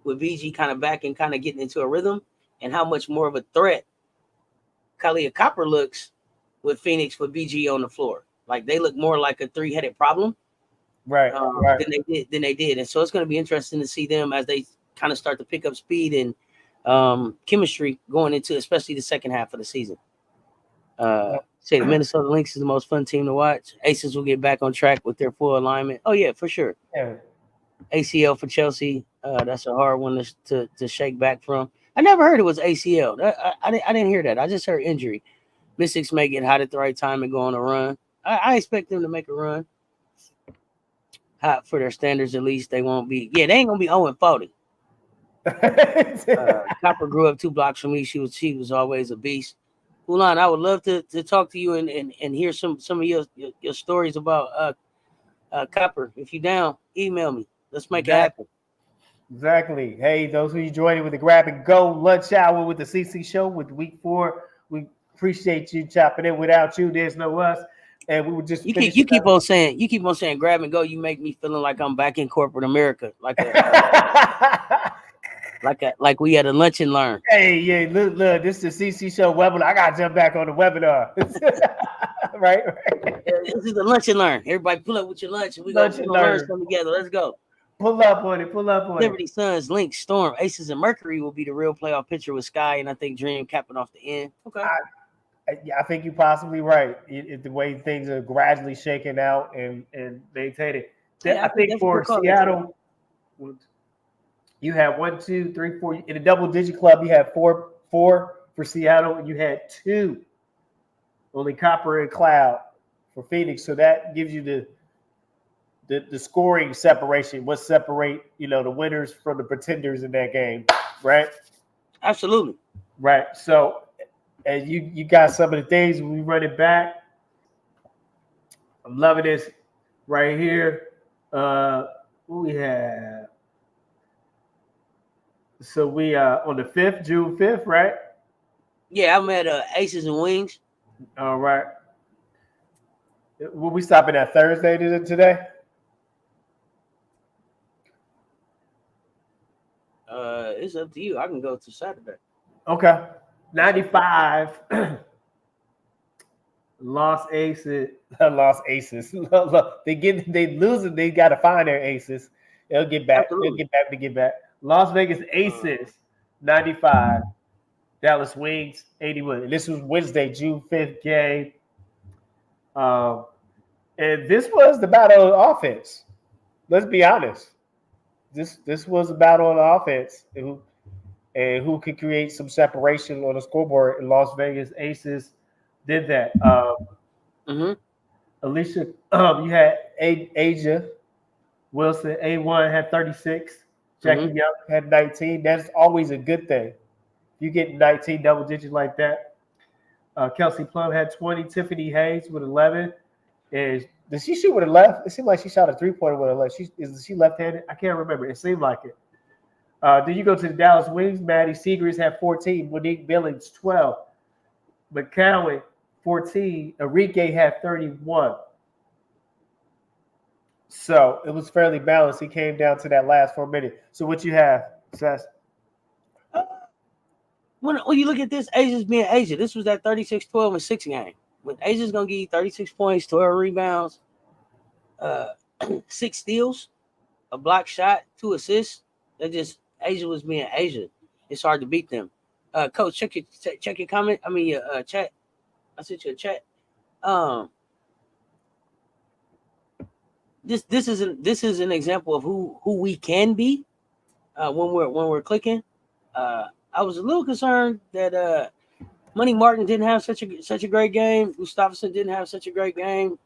with BG kind of back and kind of getting into a rhythm and how much more of a threat Kalia Copper looks with Phoenix with BG on the floor. Like they look more like a 3-headed problem. Right. Than they did. And so it's going to be interesting to see them as they kind of start to pick up speed and chemistry going into especially the second half of the season. Say the Minnesota Lynx is the most fun team to watch. Aces will get back on track with their full alignment. Oh, yeah, for sure. Yeah. ACL for Chelsea. That's a hard one to shake back from. I never heard it was ACL. I didn't hear that. I just heard injury. Mystics may get hot at the right time and go on a run. I expect them to make a run. Hot for their standards, at least they won't be. Yeah, they ain't gonna be 0-40. Copper grew up 2 blocks from me. She was always a beast. Ulan, I would love to talk to you and hear some of your stories about Copper. If you down, email me. Let's make it happen. Exactly. Hey, those who you joining with the Grab and Go lunch hour with the CC Show with week 4, we appreciate you chopping in. Without you, there's no us. And we would just you keep on saying grab and go. You make me feeling like I'm back in corporate America, like we had a lunch and learn. Hey, yeah, look, this is the CC Show webinar. I gotta jump back on the webinar. right? This is the lunch and learn. Everybody pull up with your lunch and we're gonna learn something together. Let's go. Pull up on it. Liberty, Suns, Lynx, Storm, Aces, and Mercury will be the real playoff picture with Sky, and I think Dream capping off the end. Okay. I think you're possibly right. The way things are gradually shaking out and maintain it. I think for Seattle, you had 1, 2, 3, 4 in a double-digit club. You had four for Seattle, and you had 2 only Copper and Cloud for Phoenix. So that gives you the scoring separation. What separate the winners from the pretenders in that game, right? Absolutely, right. So. And you got some of the things we run it back. I'm loving this right here. What we have. So we on the 5th, June 5th, right? Yeah, I'm at Aces and Wings. All right. Will we stopping at Thursday today? It's up to you. I can go to Saturday. Okay. 95. Lost Aces. Lost Aces. They losing. They got to find their aces. They'll get back. They'll Absolutely. get back. They get back. Las Vegas Aces 95. Dallas Wings 81. This was Wednesday, June 5th game. Um, and this was the battle of offense. Let's be honest. This was a battle on the offense. And who could create some separation on the scoreboard. And Las Vegas Aces did that. Mm-hmm. Alicia, you had Asia Wilson, A1 had 36. Jackie Mm-hmm. Young had 19. That's always a good thing. You get 19 double digits like that. Kelsey Plum had 20. Tiffany Hayes with 11. And did she shoot with her left? It seemed like she shot a 3-pointer with her left. Is she left-handed? I can't remember. It seemed like it. Then you go to the Dallas Wings. Maddie Seegers had 14. Monique Billings 12. McCowan 14. Enrique had 31. So it was fairly balanced. He came down to that last 4 minutes. So what you have, Seth? When you look at this, Asia's being Asia. This was that 36-12 and 6 game. When Asia's gonna give you 36 points, 12 rebounds, 6 steals, a block shot, 2 assists. That just Asia was being Asia. It's hard to beat them. Coach, check your comment. I mean your chat. I sent you a chat. This is an example of who we can be when we're clicking. I was a little concerned that Money Martin didn't have such a great game. Gustafson didn't have such a great game.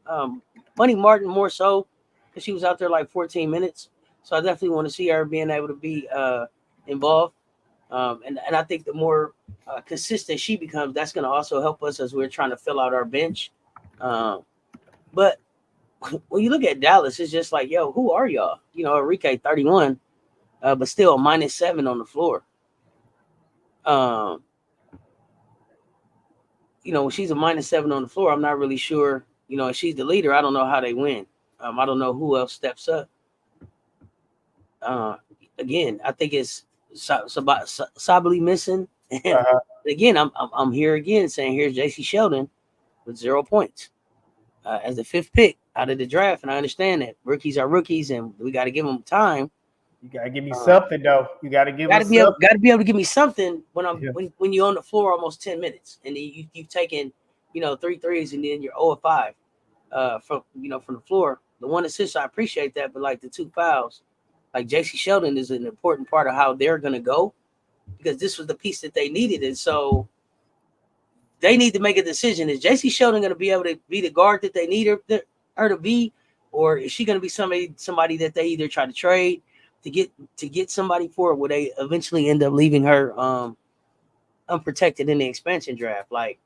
Money Martin more so because she was out there like 14 minutes. So I definitely want to see her being able to be involved. And I think the more consistent she becomes, that's going to also help us as we're trying to fill out our bench. But when you look at Dallas, it's just like, yo, who are y'all? You know, Enrique 31, but still a -7 on the floor. You know, when she's a -7 on the floor, I'm not really sure. You know, if she's the leader, I don't know how they win. I don't know who else steps up. Again, I think it's Sabali missing. And again, I'm here again saying here's JC Sheldon with 0 points as the 5th pick out of the draft, and I understand that rookies are rookies, and we got to give them time. You gotta give me something though. You gotta give me something. Got to be able to give me something when when you're on the floor almost 10 minutes, and then you've taken 3 threes, and then you're 0-5 from the floor. The 1 assist, I appreciate that, but like the 2 fouls, like JC Sheldon is an important part of how they're gonna go because this was the piece that they needed, and so they need to make a decision. Is JC Sheldon going to be able to be the guard that they need her to be, or is she going to be somebody that they either try to trade to get somebody for, will they eventually end up leaving her unprotected in the expansion draft? Like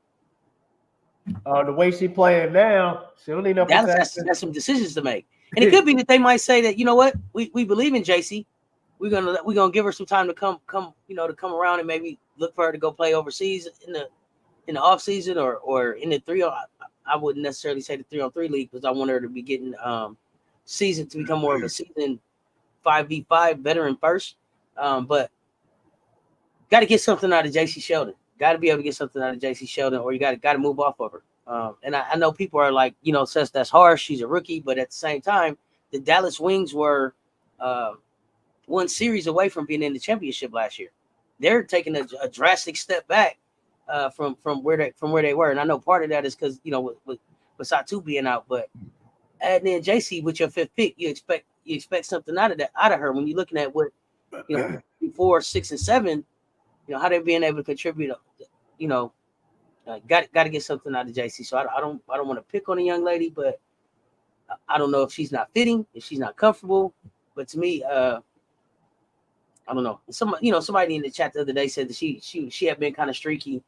the way she playing now, she don't need no protection. That's some decisions to make, and it could be that they might say that, you know what, we believe in JC. We're gonna give her some time to come around and maybe look for her to go play overseas in the off season or in the 3. I wouldn't necessarily say the 3-on-3 league because I want her to be getting season to become more of a season 5v5 veteran first. But got to get something out of JC Sheldon. Got to be able to get something out of JC Sheldon, or you got to move off of her. And I know people are like, says that's harsh. She's a rookie, but at the same time, the Dallas Wings were 1 series away from being in the championship last year. They're taking a drastic step back from where they were, and I know part of that is because with Satu being out, but adding in JC with your 5th pick, you expect something out of her when you're looking at what 4, 6, and 7, how they're being able to contribute. Got to get something out of JC. So I don't want to pick on a young lady, but I don't know if she's not fitting, if she's not comfortable. But to me, I don't know. Somebody in the chat the other day said that she had been kind of streaky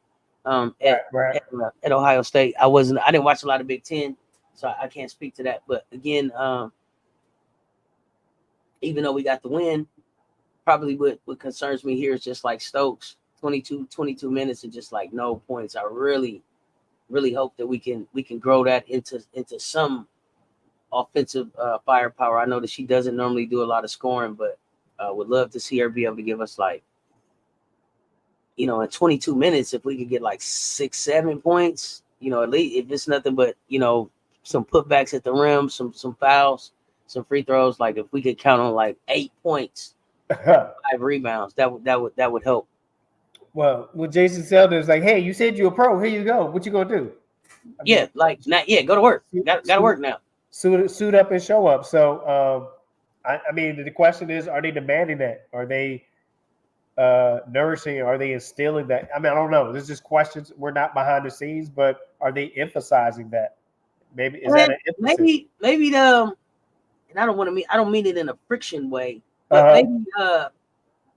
at Ohio State. I didn't watch a lot of Big Ten, so I can't speak to that. But again, even though we got the win. Probably what concerns me here is just like Stokes, 22 minutes and just like no points. I really hope that we can grow that into some offensive firepower. I know that she doesn't normally do a lot of scoring, but would love to see her be able to give us like, in 22 minutes, if we could get like 6-7 points, at least if it's nothing but, some putbacks at the rim, some fouls, some free throws. Like if we could count on like 8 points, 5 rebounds, that would help. Well, with Jason Selden is like, hey, you said you're a pro. Here you go. What you gonna do? Go to work. Got to work now. Suit up and show up. So, I mean, the question is, are they demanding that? Are they nourishing? Are they instilling that? I mean, I don't know. There's just questions. We're not behind the scenes, but are they emphasizing that? Maybe is that an emphasis? Maybe and I don't mean it in a friction way, but maybe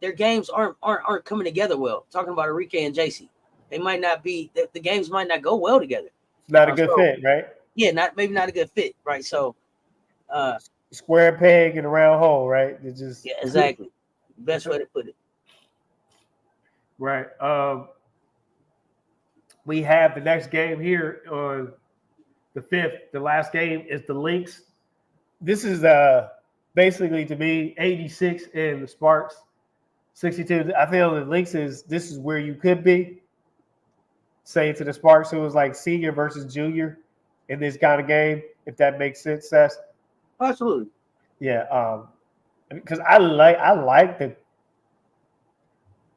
their games aren't coming together well. Talking about Enrique and JC, they might not be. The games might not go well together. It's not a good fit, right? Yeah, maybe not a good fit, right? So, square peg in a round hole, right? It's just exactly. Best way to put it. Right. We have the next game here on the 5th. The last game is the Lynx. This is basically, to me, 86 and the Sparks 62. I feel the Lynx this is where you could be. Say to the Sparks, it was like senior versus junior in this kind of game, if that makes sense, Seth. Absolutely. Yeah. Because I like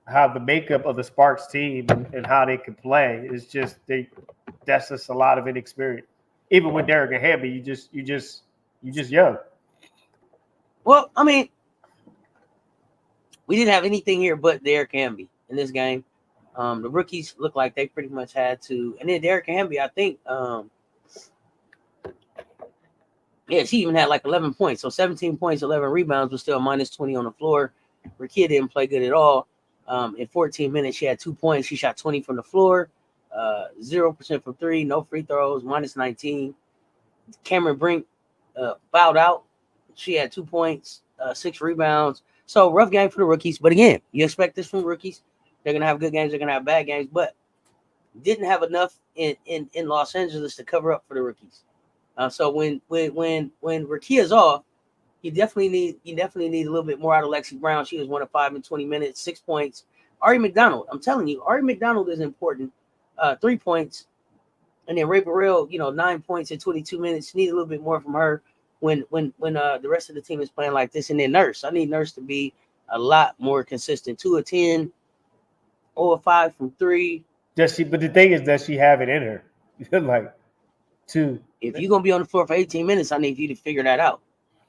how the makeup of the Sparks team and how they can play is just that's just a lot of inexperience. Even with Derek and Hamby, you just young. Well, I mean, we didn't have anything here but Derek Hamby in this game. The rookies look like they pretty much had to, and then Derek Hamby, I think, she even had like 11 points, so 17 points, 11 rebounds, but still minus 20 on the floor. Rakia didn't play good at all. In 14 minutes, she had 2 points. She shot 20 from the floor, 0% from three, no free throws, minus 19. Cameron Brink fouled out. She had 2 points, 6 rebounds. So rough game for the rookies. But again, you expect this from rookies. They're gonna have good games. They're gonna have bad games, but didn't have enough in Los Angeles to cover up for the rookies. So when Rakia's off, you definitely need a little bit more out of Lexi Brown. She was 1 of 5 in 20 minutes, 6 points. Ari McDonald, I'm telling you, Ari McDonald is important. 3 points, and then Ray Burrell, 9 points in 22 minutes. Need a little bit more from her when the rest of the team is playing like this. And then Nurse, I need Nurse to be a lot more consistent. 2 of 10, 0 of 5 from 3. But the thing is, does she have it in her? Like 2. If you're gonna be on the floor for 18 minutes, I need you to figure that out,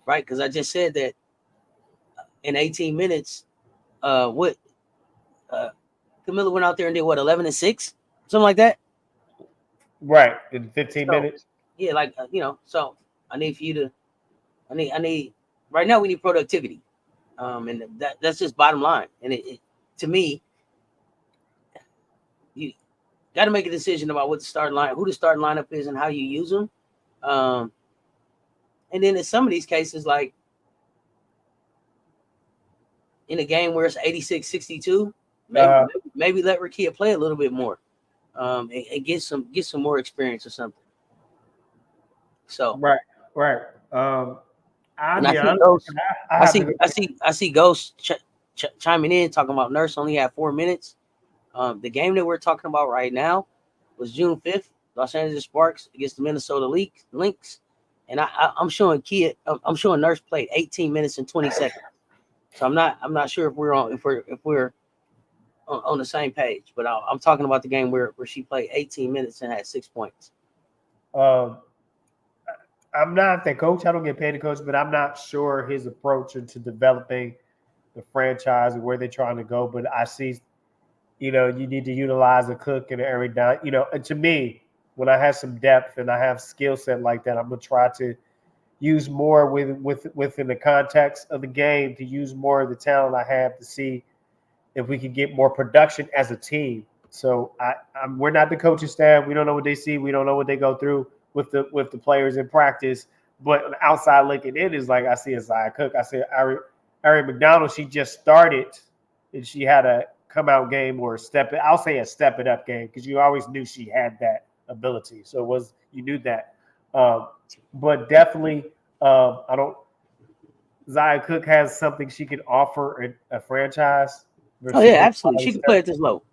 right? Because I just said that in 18 minutes, Camilla went out there and did what, 11 and 6, something like that. Right, in 15 minutes. Yeah, like so I need for you to, I need right now we need productivity, and that's just bottom line. And it to me, you got to make a decision about what the starting line, who the starting lineup is, and how you use them. And then in some of these cases, like in a game where it's 86-62, maybe let Rakia play a little bit more, and get some more experience or something. So right. I see Ghost chiming in talking about Nurse only had 4 minutes. The game that we're talking about right now was June 5th, Los Angeles Sparks against the Minnesota Lynx, and I'm showing Nurse played 18 minutes and 20 seconds. So I'm not sure if we're on the same page, but I'm talking about the game where she played 18 minutes and had 6 points. I'm not the coach. I don't get paid to coach, but I'm not sure his approach into developing the franchise and where they're trying to go. But I see, you need to utilize a Cook and every down. And to me, when I have some depth and I have skill set like that, I'm gonna try to use more within the context of the game, to use more of the talent I have to see if we can get more production as a team. So we're not the coaching staff. We don't know what they see. We don't know what they go through with the players in practice. But outside looking in is like I see Isaiah Cook. I see Ari McDonald, she just started, and she had a come out game or I'll say a step it up game because you always knew she had that ability. So you knew that. But definitely, I don't. Zia Cook has something she can offer a franchise. Oh yeah, absolutely. She can play at this low.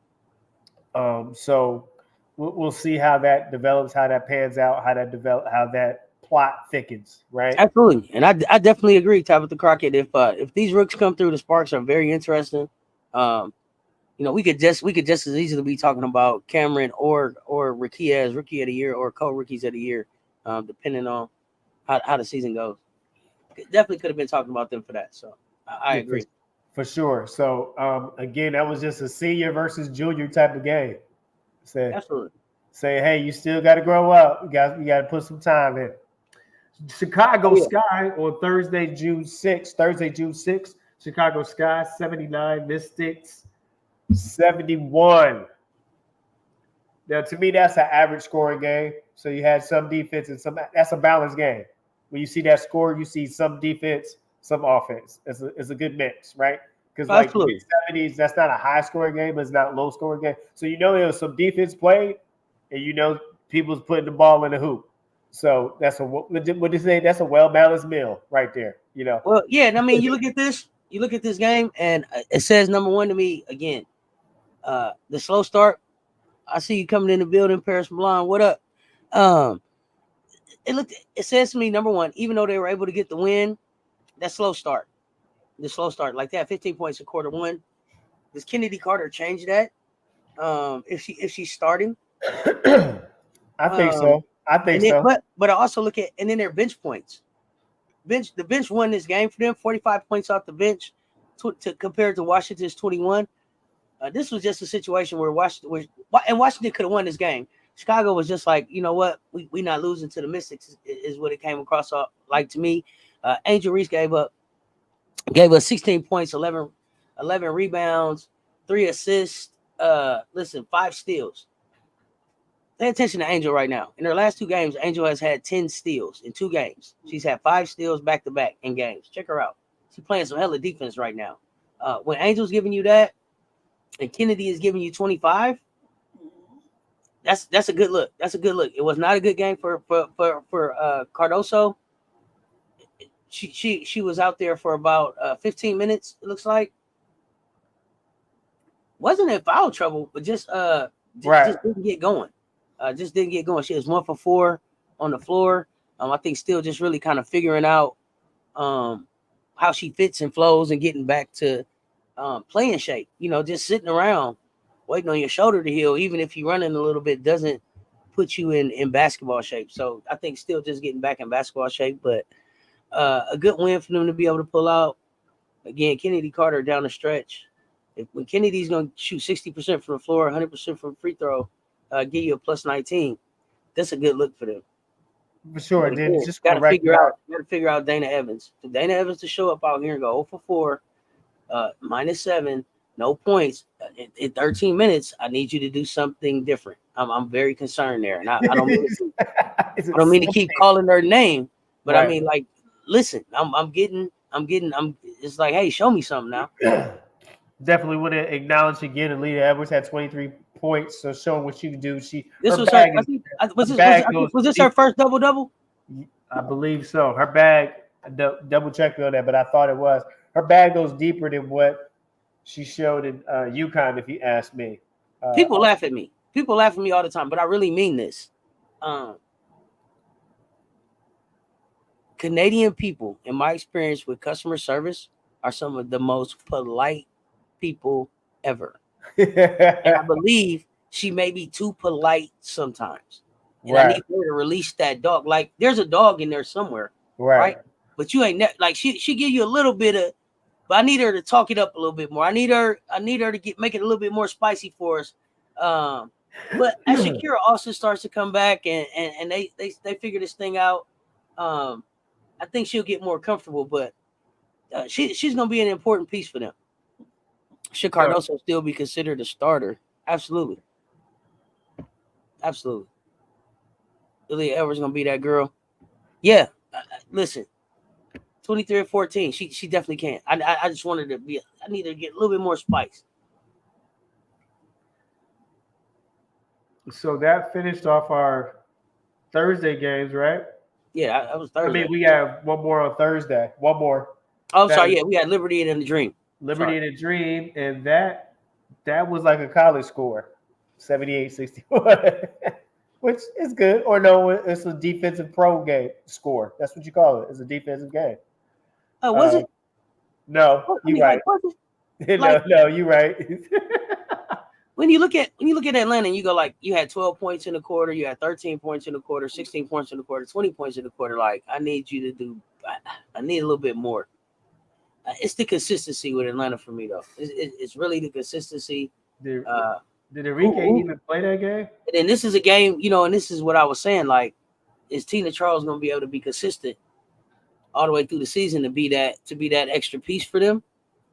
So we'll see how that develops, how that pans out, how that plot thickens, right? Absolutely, and I definitely agree, Tabitha Crockett. If these rooks come through, the sparks are very interesting. We could just as easily be talking about Cameron or Ricky as rookie of the year or co-rookies of the year, depending on how the season goes. Definitely could have been talking about them for that. So I agree. For sure. So again, that was just a senior versus junior type of game. Absolutely. Say, hey, you still got to grow up. You got to put some time in. Chicago Sky on Thursday, June 6th. Chicago Sky 79, Mystics 71. Now, to me, that's an average scoring game. So you had some defense and that's a balanced game. When you see that score, you see some defense, some offense. It's a good mix, right? Because like mid-70s, that's not a high scoring game, but it's not a low scoring game. So there was some defense played, and people's putting the ball in the hoop. So that's what do you say? That's a well balanced meal right there. Well, yeah, and I mean, you look at this game, and it says number one to me again. The slow start. I see you coming in the building, Paris Milan. What up? It says to me, number one, even though they were able to get the win, that slow start. The slow start, like that, 15 points in quarter one. Does Kennedy Carter change that? If she's starting? I think so. But I also look at, and then their bench points. The bench won this game for them, 45 points off the bench compared to Washington's 21. This was just a situation where Washington could have won this game. Chicago was just like, you know what, we not losing to the Mystics is what it came across like to me. Angel Reese gave us 16 points, 11 rebounds, 3 assists. 5 steals. Pay attention to Angel right now. In her last 2 games, Angel has had 10 steals in 2 games. She's had 5 steals back to back in games. Check her out. She's playing some hella defense right now. When Angel's giving you that, and Kennedy is giving you 25. That's a good look. That's a good look. It was not a good game for Cardoso. She was out there for about 15 minutes. It looks like. Wasn't in foul trouble, but just didn't get going. Just didn't get going. She was 1 for 4 on the floor. I think still just really kind of figuring out how she fits and flows and getting back to playing shape. Just sitting around waiting on your shoulder to heal, even if you're running a little bit, doesn't put you in basketball shape. So I think still just getting back in basketball shape, but a good win for them to be able to pull out. Again, Kennedy Carter down the stretch. When Kennedy's going to shoot 60% from the floor, 100% from free throw, give you a plus 19, that's a good look for them. For sure. Again, just got to figure out Dana Evans. For Dana Evans to show up out here and go 0 for 4, -7, no points in 13 minutes. I need you to do something different. I'm very concerned there, and I don't mean to keep calling her name, but right. I mean, like, listen, I'm getting. It's like, hey, show me something now. Definitely want to acknowledge again. Alita Edwards had 23 points, so showing what you can do. Was this her first double? I believe so. Her bag, double check on that, but I thought it was. Her bag goes deeper than what she showed in UConn, if you ask me. People laugh at me. People laugh at me all the time, but I really mean this. Canadian people, in my experience with customer service, are some of the most polite people ever. And I believe she may be too polite sometimes. And I need her to release that dog. Like, there's a dog in there somewhere, right? But you ain't like she give you a little bit of, but I need her to talk it up a little bit more. I need her to make it a little bit more spicy for us. But as Shakira also starts to come back and they figure this thing out, I think she'll get more comfortable. But she's gonna be an important piece for them. Should Cardoso still be considered a starter? Absolutely. Ilya Edwards gonna be that girl. Yeah. Listen, 23 or 14. She definitely can. I just wanted to be. I need to get a little bit more spice. So that finished off our Thursday games, right? Yeah, that was I Thursday. mean, we have one more on Thursday. One more. Oh, That sorry. is Yeah, we had Liberty and the Dream. Liberty and a Dream, and that was like a college score, 78-61, which is good. Or no, it's a defensive pro game score. That's what you call it. It's a defensive game. Was it? No, I you're mean, right. was it? Like, no, you're right. when you look at Atlanta, and you go like, you had 12 points in the quarter, you had 13 points in the quarter, 16 points in the quarter, 20 points in the quarter. Like, I need you to do. I need a little bit more. It's the consistency with Atlanta for me, though. It's really the consistency. Did Enrique even play that game? And then this is a game, and this is what I was saying. Like, is Tina Charles going to be able to be consistent all the way through the season to be that extra piece for them?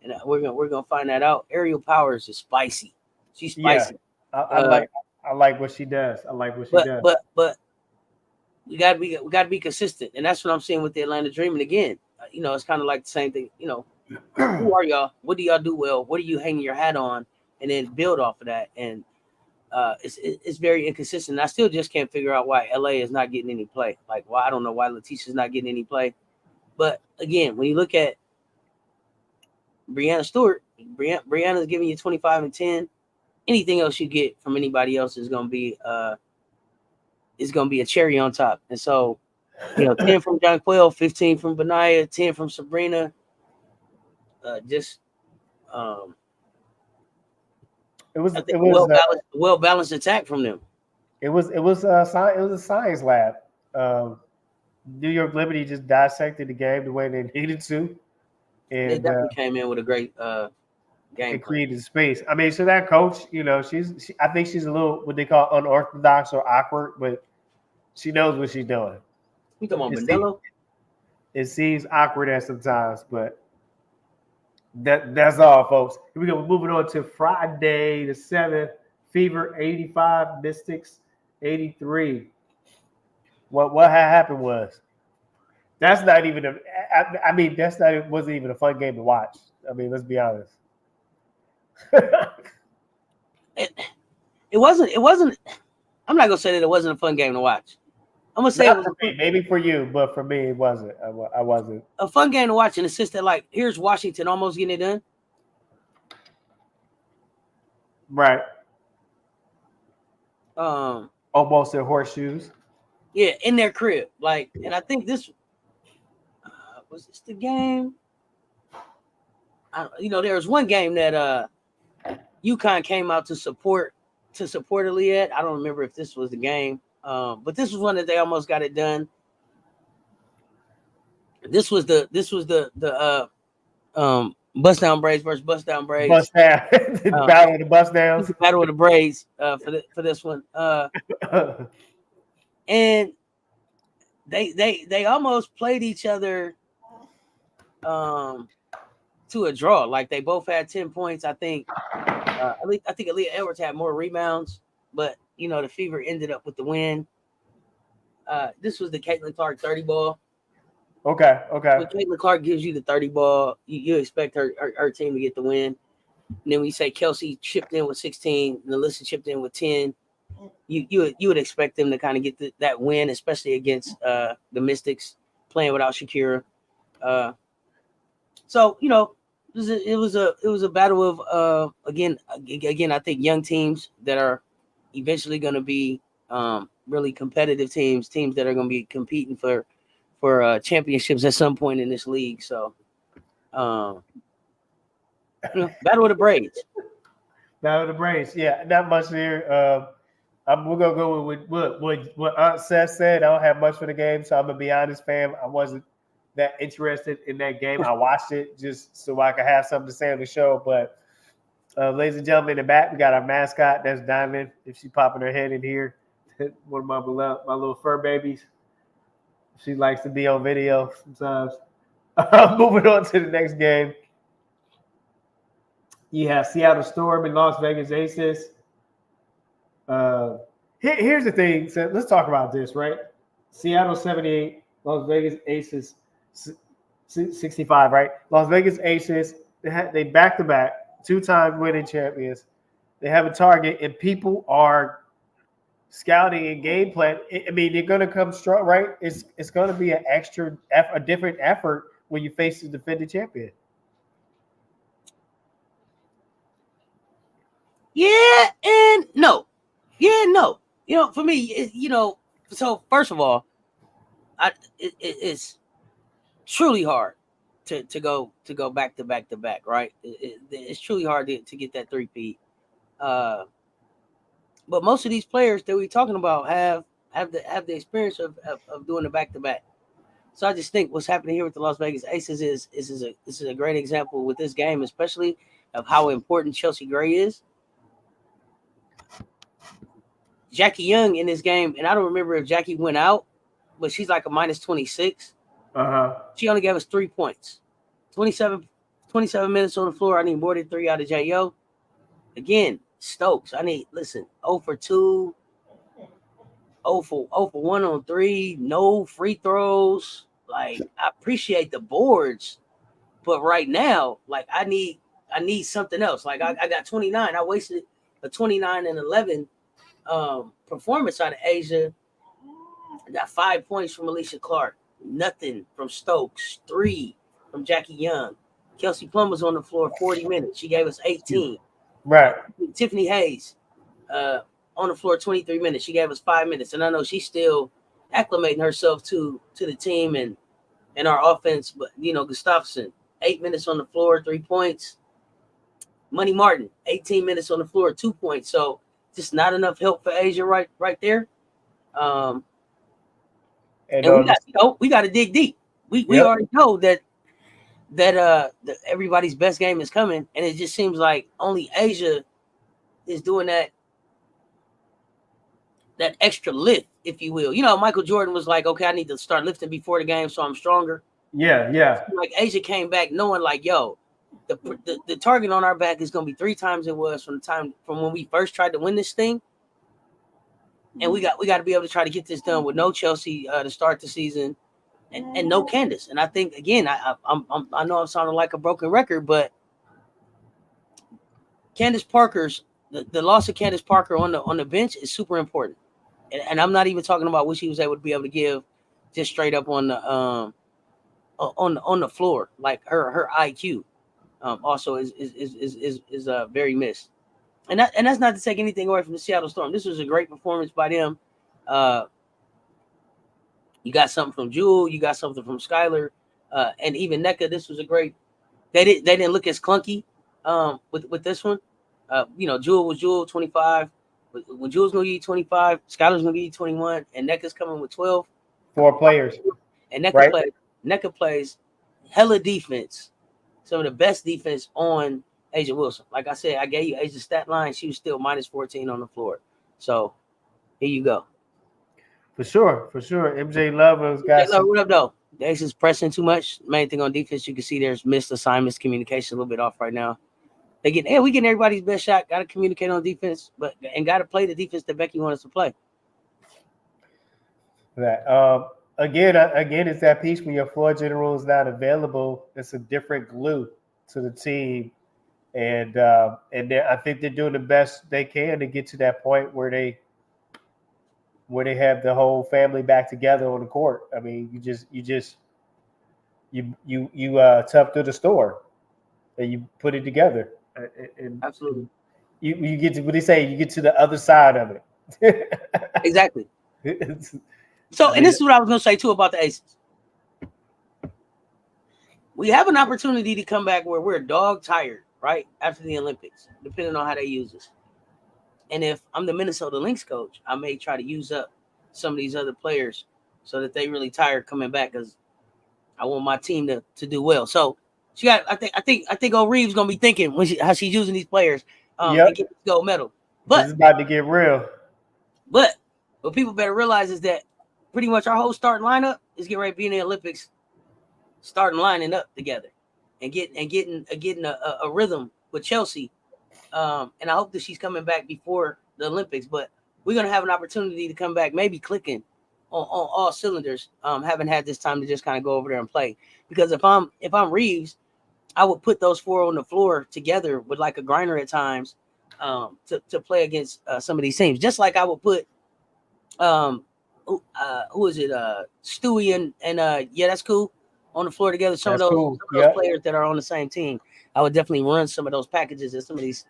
And we're gonna find that out. Aerial Powers is spicy. She's spicy. Yeah, I like what she does. I like what she does. But we gotta be consistent, and that's what I'm saying with the Atlanta Dream. And again, it's kind of like the same thing. Who are y'all? What do y'all do well? What are you hanging your hat on? And then build off of that. And it's very inconsistent. I still just can't figure out why LA is not getting any play. Like, why I don't know why Letitia's not getting any play. But again, when you look at Breanna Stewart, Brianna's giving you 25 and 10. Anything else you get from anybody else is gonna be a cherry on top. And so, 10 from Jonquel, 15 from Benaya, 10 from Sabrina. It was well balanced attack from them. It was a science lab. New York Liberty just dissected the game the way they needed to, and they definitely came in with a great game. It created space. I mean, so that coach, I think she's a little what they call unorthodox or awkward, but she knows what she's doing. You talking about Mandela? It seems awkward at sometimes, but that's all, folks. Here we go. We're moving on to Friday the 7th. Fever 85, Mystics 83. What had happened was that's not even wasn't even a fun game to watch. I mean, let's be honest. It wasn't. I'm not gonna say that it wasn't a fun game to watch. I'm gonna say it was maybe for you, but for me, it wasn't. I wasn't a fun game to watch in the sense that, like, here's Washington almost getting it done. Right. Almost their horseshoes. Yeah, in their crib. Like, and I think this was this the game. There was one game that UConn came out to support Iliad. I don't remember if this was the game, but this was one that they almost got it done. This was the bust down braids versus bust down braids. Bust down. Battle of the bust downs. Battle of the braids for this one. And they almost played each other to a draw. Like, they both had 10 points. I think Aaliyah Edwards had more rebounds, but the Fever ended up with the win. This was the Caitlin Clark 30 ball. Okay. When Caitlin Clark gives you the 30 ball, you expect her team to get the win. And then when you say Kelsey chipped in with 16, and Alyssa chipped in with 10, you would expect them to kind of get that win, especially against the Mystics playing without Shakira. So it was a battle of again I think young teams that are eventually going to be really competitive teams that are going to be competing for championships at some point in this league. So battle of the braids. Battle of the braids. Yeah, not much here. We're gonna go with what Aunt Seth said. I don't have much for the game, so I'm gonna be honest, fam. I wasn't that interested in that game. I watched it just so I could have something to say on the show. But ladies and gentlemen, in the back, we got our mascot. That's Diamond. If she's popping her head in here, one of my little fur babies. She likes to be on video sometimes. Moving on to the next game. You have Seattle Storm and Las Vegas Aces. Here's the thing. So let's talk about this, right? Seattle 78, Las Vegas Aces 65, right? Las Vegas Aces, they back-to-back, two-time winning champions. They have a target, and people are scouting and game plan. I mean, they're going to come strong, right? It's going to be a different effort when you face the defending champion. Yeah and no. Yeah, no. For me, so first of all, it's truly hard to go back to back to back, right? It's truly hard to get that three-peat. But most of these players that we're talking about have the experience of doing the back to back. So I just think what's happening here with the Las Vegas Aces is a great example with this game, especially of how important Chelsea Gray is. Jackie Young in this game, and I don't remember if Jackie went out, but she's like a minus 26. She only gave us 3 points. 27 minutes on the floor. I need more than 3 out of J.O. Again, Stokes. 0 for 2, 0 for 1 on 3, no free throws. Like, I appreciate the boards, but right now, like, I need something else. Like, I got 29. I wasted a 29 and 11 performance out of Asia. I got 5 points from Alicia Clark, nothing from Stokes, 3 from Jackie Young. Kelsey Plum was on the floor 40 minutes. She gave us 18. Right. Tiffany Hayes on the floor 23 minutes. She gave us 5 minutes. And I know she's still acclimating herself to the team and our offense. But, Gustafson, 8 minutes on the floor, 3 points. Money Martin, 18 minutes on the floor, 2 points. So just not enough help for Asia right there. And we got to dig deep. We already know that everybody's best game is coming, and it just seems like only Asia is doing that extra lift, if you will. Michael Jordan was like, okay, I need to start lifting before the game so I'm stronger. Yeah. Like, Asia came back knowing, like, yo, the target on our back is going to be 3 times it was from when we first tried to win this thing. And we got to be able to try to get this done with no Chelsea to start the season and no Candace. And I think, again, I know I'm sounding like a broken record, but Candace Parker's the loss of Candace Parker on the bench is super important. And I'm not even talking about what she was able to be able to give just straight up on the floor. Like, her IQ also is very missed. And that's not to take anything away from the Seattle Storm. This was a great performance by them. You got something from Jewel, you got something from Skylar, and even NECA. This was a great. They didn't look as clunky with this one. Jewel was Jewel 25. When Jewel's gonna give you 25, Skylar's gonna give you 21, and NECA's coming with 12. 4 players. And NECA plays hella defense. Some of the best defense on Asia Wilson. Like I said, I gave you Asia's stat line. She was still minus 14 on the floor. So here you go. For sure. MJ Lover's got some. What up, though? The Aces pressing too much. Main thing on defense, you can see there's missed assignments, communication a little bit off right now. We getting everybody's best shot. Got to communicate on defense, and got to play the defense that Becky wants us to play. That again, it's that piece when your floor general is not available. It's a different glue to the team, and I think they're doing the best they can to get to that point where they have the whole family back together on the court. I mean, you tough through the store and you put it together. And absolutely, you get to what they say. You get to the other side of it. Exactly. So, and this is what I was going to say too about the Aces. We have an opportunity to come back where we're dog tired, right, after the Olympics, depending on how they use us. And if I'm the Minnesota Lynx coach, I may try to use up some of these other players so that they really tired coming back, because I want my team to do well. So she got. I think old Reeves gonna be thinking how she's using these players and get this gold medal. But this is about to get real. But what people better realize is that pretty much our whole starting lineup is getting ready to be in the Olympics, starting lining up together and getting a rhythm with Chelsea. And I hope that she's coming back before the Olympics. But we're gonna have an opportunity to come back, maybe clicking on all cylinders. Haven't had this time to just kind of go over there and play. Because if I'm Reeves, I would put those four on the floor together with like a grinder at times, to play against some of these teams. Just like I would put who is it? Stewie and yeah, that's cool, on the floor together. That's cool. Some of those players that are on the same team, I would definitely run some of those packages at some of these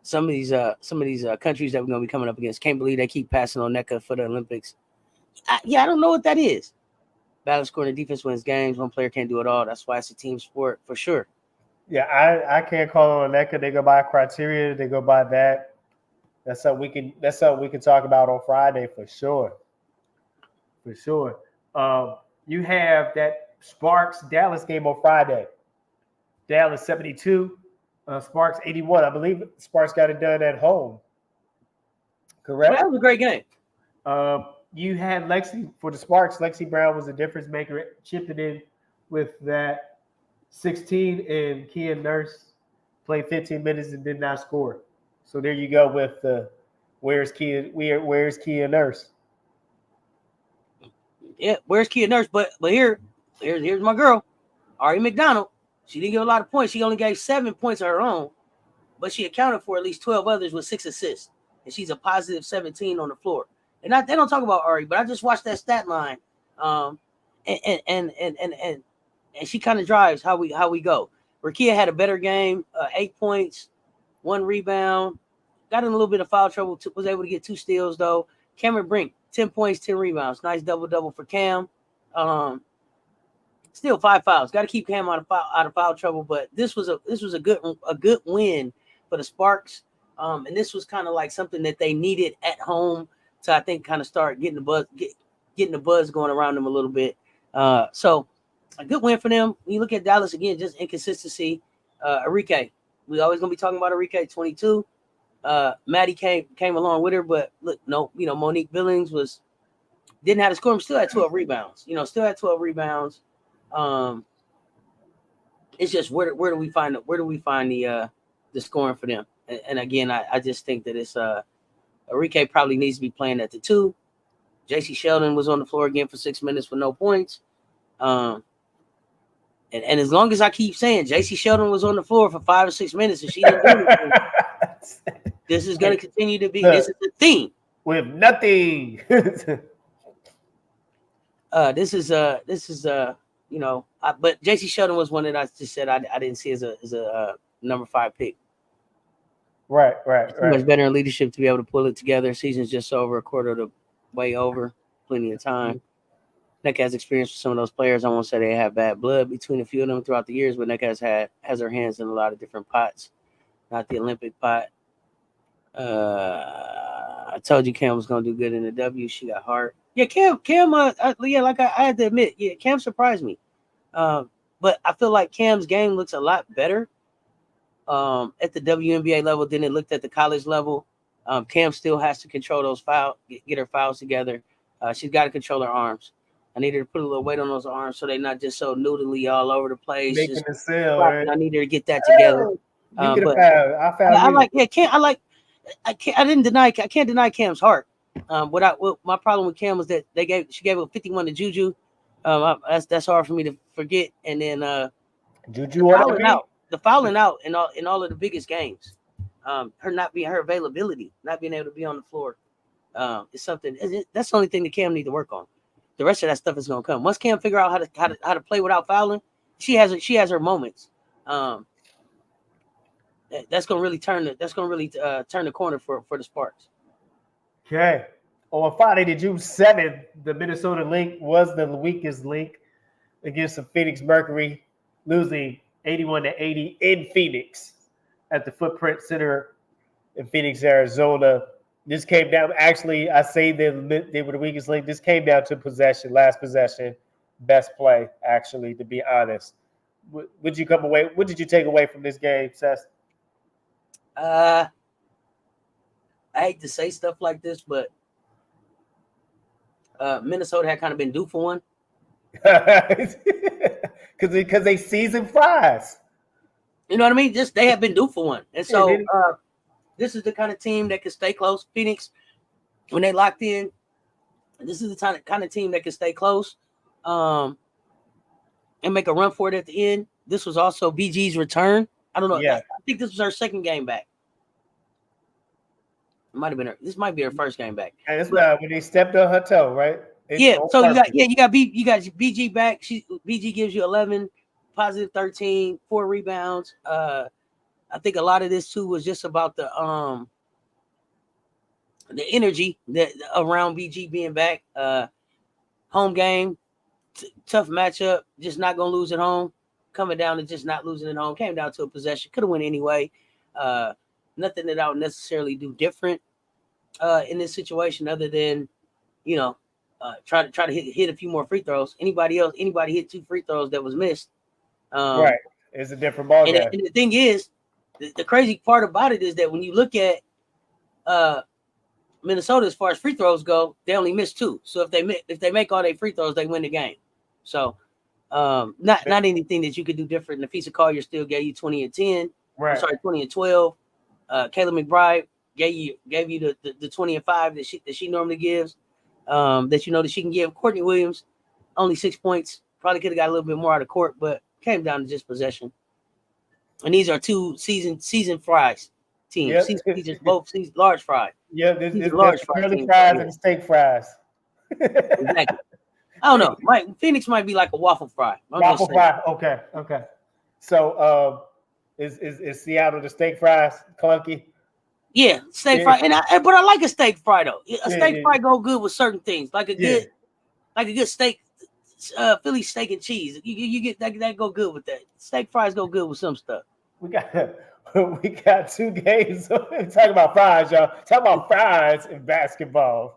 countries that we're gonna be coming up against. Can't believe they keep passing on NECA for the Olympics. I don't know what that is. Balance scoring and defense wins games. One player can't do it all. That's why it's a team sport for sure. Yeah, I can't call on NECA. They go by criteria. They go by that. That's something we can talk about on Friday for sure. For sure. You have that Sparks Dallas game on Friday. Dallas 72, Sparks 81. I believe Sparks got it done at home. Correct? Well, that was a great game. You had Lexi for the Sparks. Lexi Brown was a difference maker, chipping in with that 16, and Kia Nurse played 15 minutes and did not score. So there you go with where's Kia Nurse? Yeah, where's Kia Nurse? But here's my girl, Ari McDonald. She didn't give a lot of points. She only gave 7 points of her own, but she accounted for at least 12 others with 6 assists, and she's a positive 17 on the floor. And they don't talk about Ari, but I just watched that stat line, and she kind of drives how we go. Rakia had a better game, 8 points, 1 rebound, got in a little bit of foul trouble. Was able to get 2 steals though. Cameron Brink, 10 points, 10 rebounds, nice double for Cam. Still 5 fouls. Got to keep Cam out of foul trouble, but this was a good win for the Sparks. And this was kind of like something that they needed at home to, I think, kind of start getting the buzz going around them a little bit. So a good win for them. When you look at Dallas again, just inconsistency. Arike, we always gonna be talking about Arike, 22. Maddie came along with her, but look, no, Monique Billings didn't have to score. Still had 12 rebounds. It's just where do we find the scoring for them? And again, I just think that it's Arike probably needs to be playing at the 2. JC Sheldon was on the floor again for 6 minutes with no points. And as long as I keep saying JC Sheldon was on the floor for 5 or 6 minutes and she didn't do anything, this is going to continue to be. This is the theme. With nothing. This is but JC Sheldon was one that I just said I didn't see as a number 5 pick. Right. Much better in leadership to be able to pull it together. Season's just over, a quarter of the way over, plenty of time. NECA has experience with some of those players. I won't say they have bad blood between a few of them throughout the years, but NECA has her hands in a lot of different pots. Not the Olympic pot. I told you Cam was gonna do good in the W. She got heart. Yeah, Cam. Like I had to admit, yeah, Cam surprised me. But I feel like Cam's game looks a lot better at the WNBA level than it looked at the college level. Cam still has to control those fouls, get her fouls together. She's got to control her arms. I need her to put a little weight on those arms so they're not just so noodly all over the place. Making a sale, right? I need her to get that together. I can't deny Cam's heart. My problem with Cam was that she gave a 51 to Juju. That's hard for me to forget. And then Juju the fouling out in all of the biggest games. Her availability, not being able to be on the floor, is something. That's the only thing that Cam need to work on. The rest of that stuff is gonna come once Cam figure out how to play without fouling. She has her moments. That's gonna really turn the corner for the Sparks. Okay. On Friday, the June 7th, the Minnesota Lynx was the weakest link against the Phoenix Mercury, losing 81-80 in Phoenix at the Footprint Center in Phoenix, Arizona. This came down. Actually, I say they were the weakest link. This came down to last possession, best play. Actually, to be honest, what did you take away from this game, Seth? I hate to say stuff like this, but Minnesota had kind of been due for one. Because they season fries. You know what I mean? They have been due for one. And so this is the kind of team that can stay close. Phoenix when they locked in, this is the kind of team that can stay close and make a run for it at the end. This was also BG's return. I don't know. Yeah. I think this was her second game back. It might have been this might be her first game back. And it's not when they stepped on her toe, right? Yeah. So you got BG back. BG gives you 11, positive 13, 4 rebounds. I think a lot of this too was just about the energy that around BG being back. Home game, tough matchup, just not gonna lose at home. Coming down to just not losing at home, came down to a possession, could have went anyway. Nothing that I would necessarily do different in this situation, other than try to hit a few more free throws. Anybody hit 2 free throws that was missed. Right, it's a different ball game. And the thing is, the crazy part about it is that when you look at Minnesota, as far as free throws go, they only missed 2. So if they make all their free throws, they win the game. So not anything that you could do different. Nafisa Collier still gave you 20 and 10. Right. 20 and 12. Kayla McBride gave you the 20 and 5 that she normally gives. That she can give. Courtney Williams only 6 points. Probably could have got a little bit more out of court, but came down to just possession. And these are 2 season fries teams. Yep. Both season large fry. Yeah, it's large fries and steak fries. Exactly. I don't know. Phoenix might be like a waffle fry. Waffle fry. Okay. So, is Seattle the steak fries clunky? Yeah, steak fry. But I like a steak fry though. A steak fry go good with certain things, like a good steak, Philly steak and cheese. You get that go good with that. Steak fries go good with some stuff. We got 2 games. Talking about fries, y'all. Talking about fries in basketball.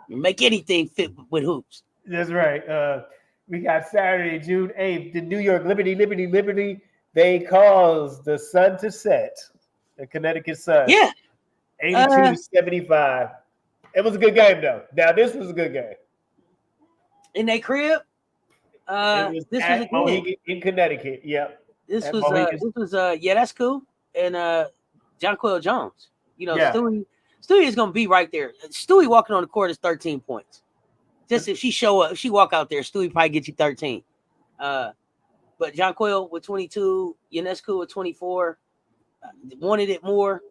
Make anything fit with hoops. That's right. We got Saturday, June 8th. The New York Liberty. They caused the sun to set. The Connecticut Sun. Yeah. 82-75. It was a good game, though. Now, this was a good game. In their crib? This was at Mohegan in Connecticut. Yep. This was that's cool. And Jonquel Jones. Stewie is going to be right there. Stewie walking on the court is 13 points. Just if she walk out there, Stewie probably get you 13. But Jonquel with 22, Ionescu with 24. Wanted it more.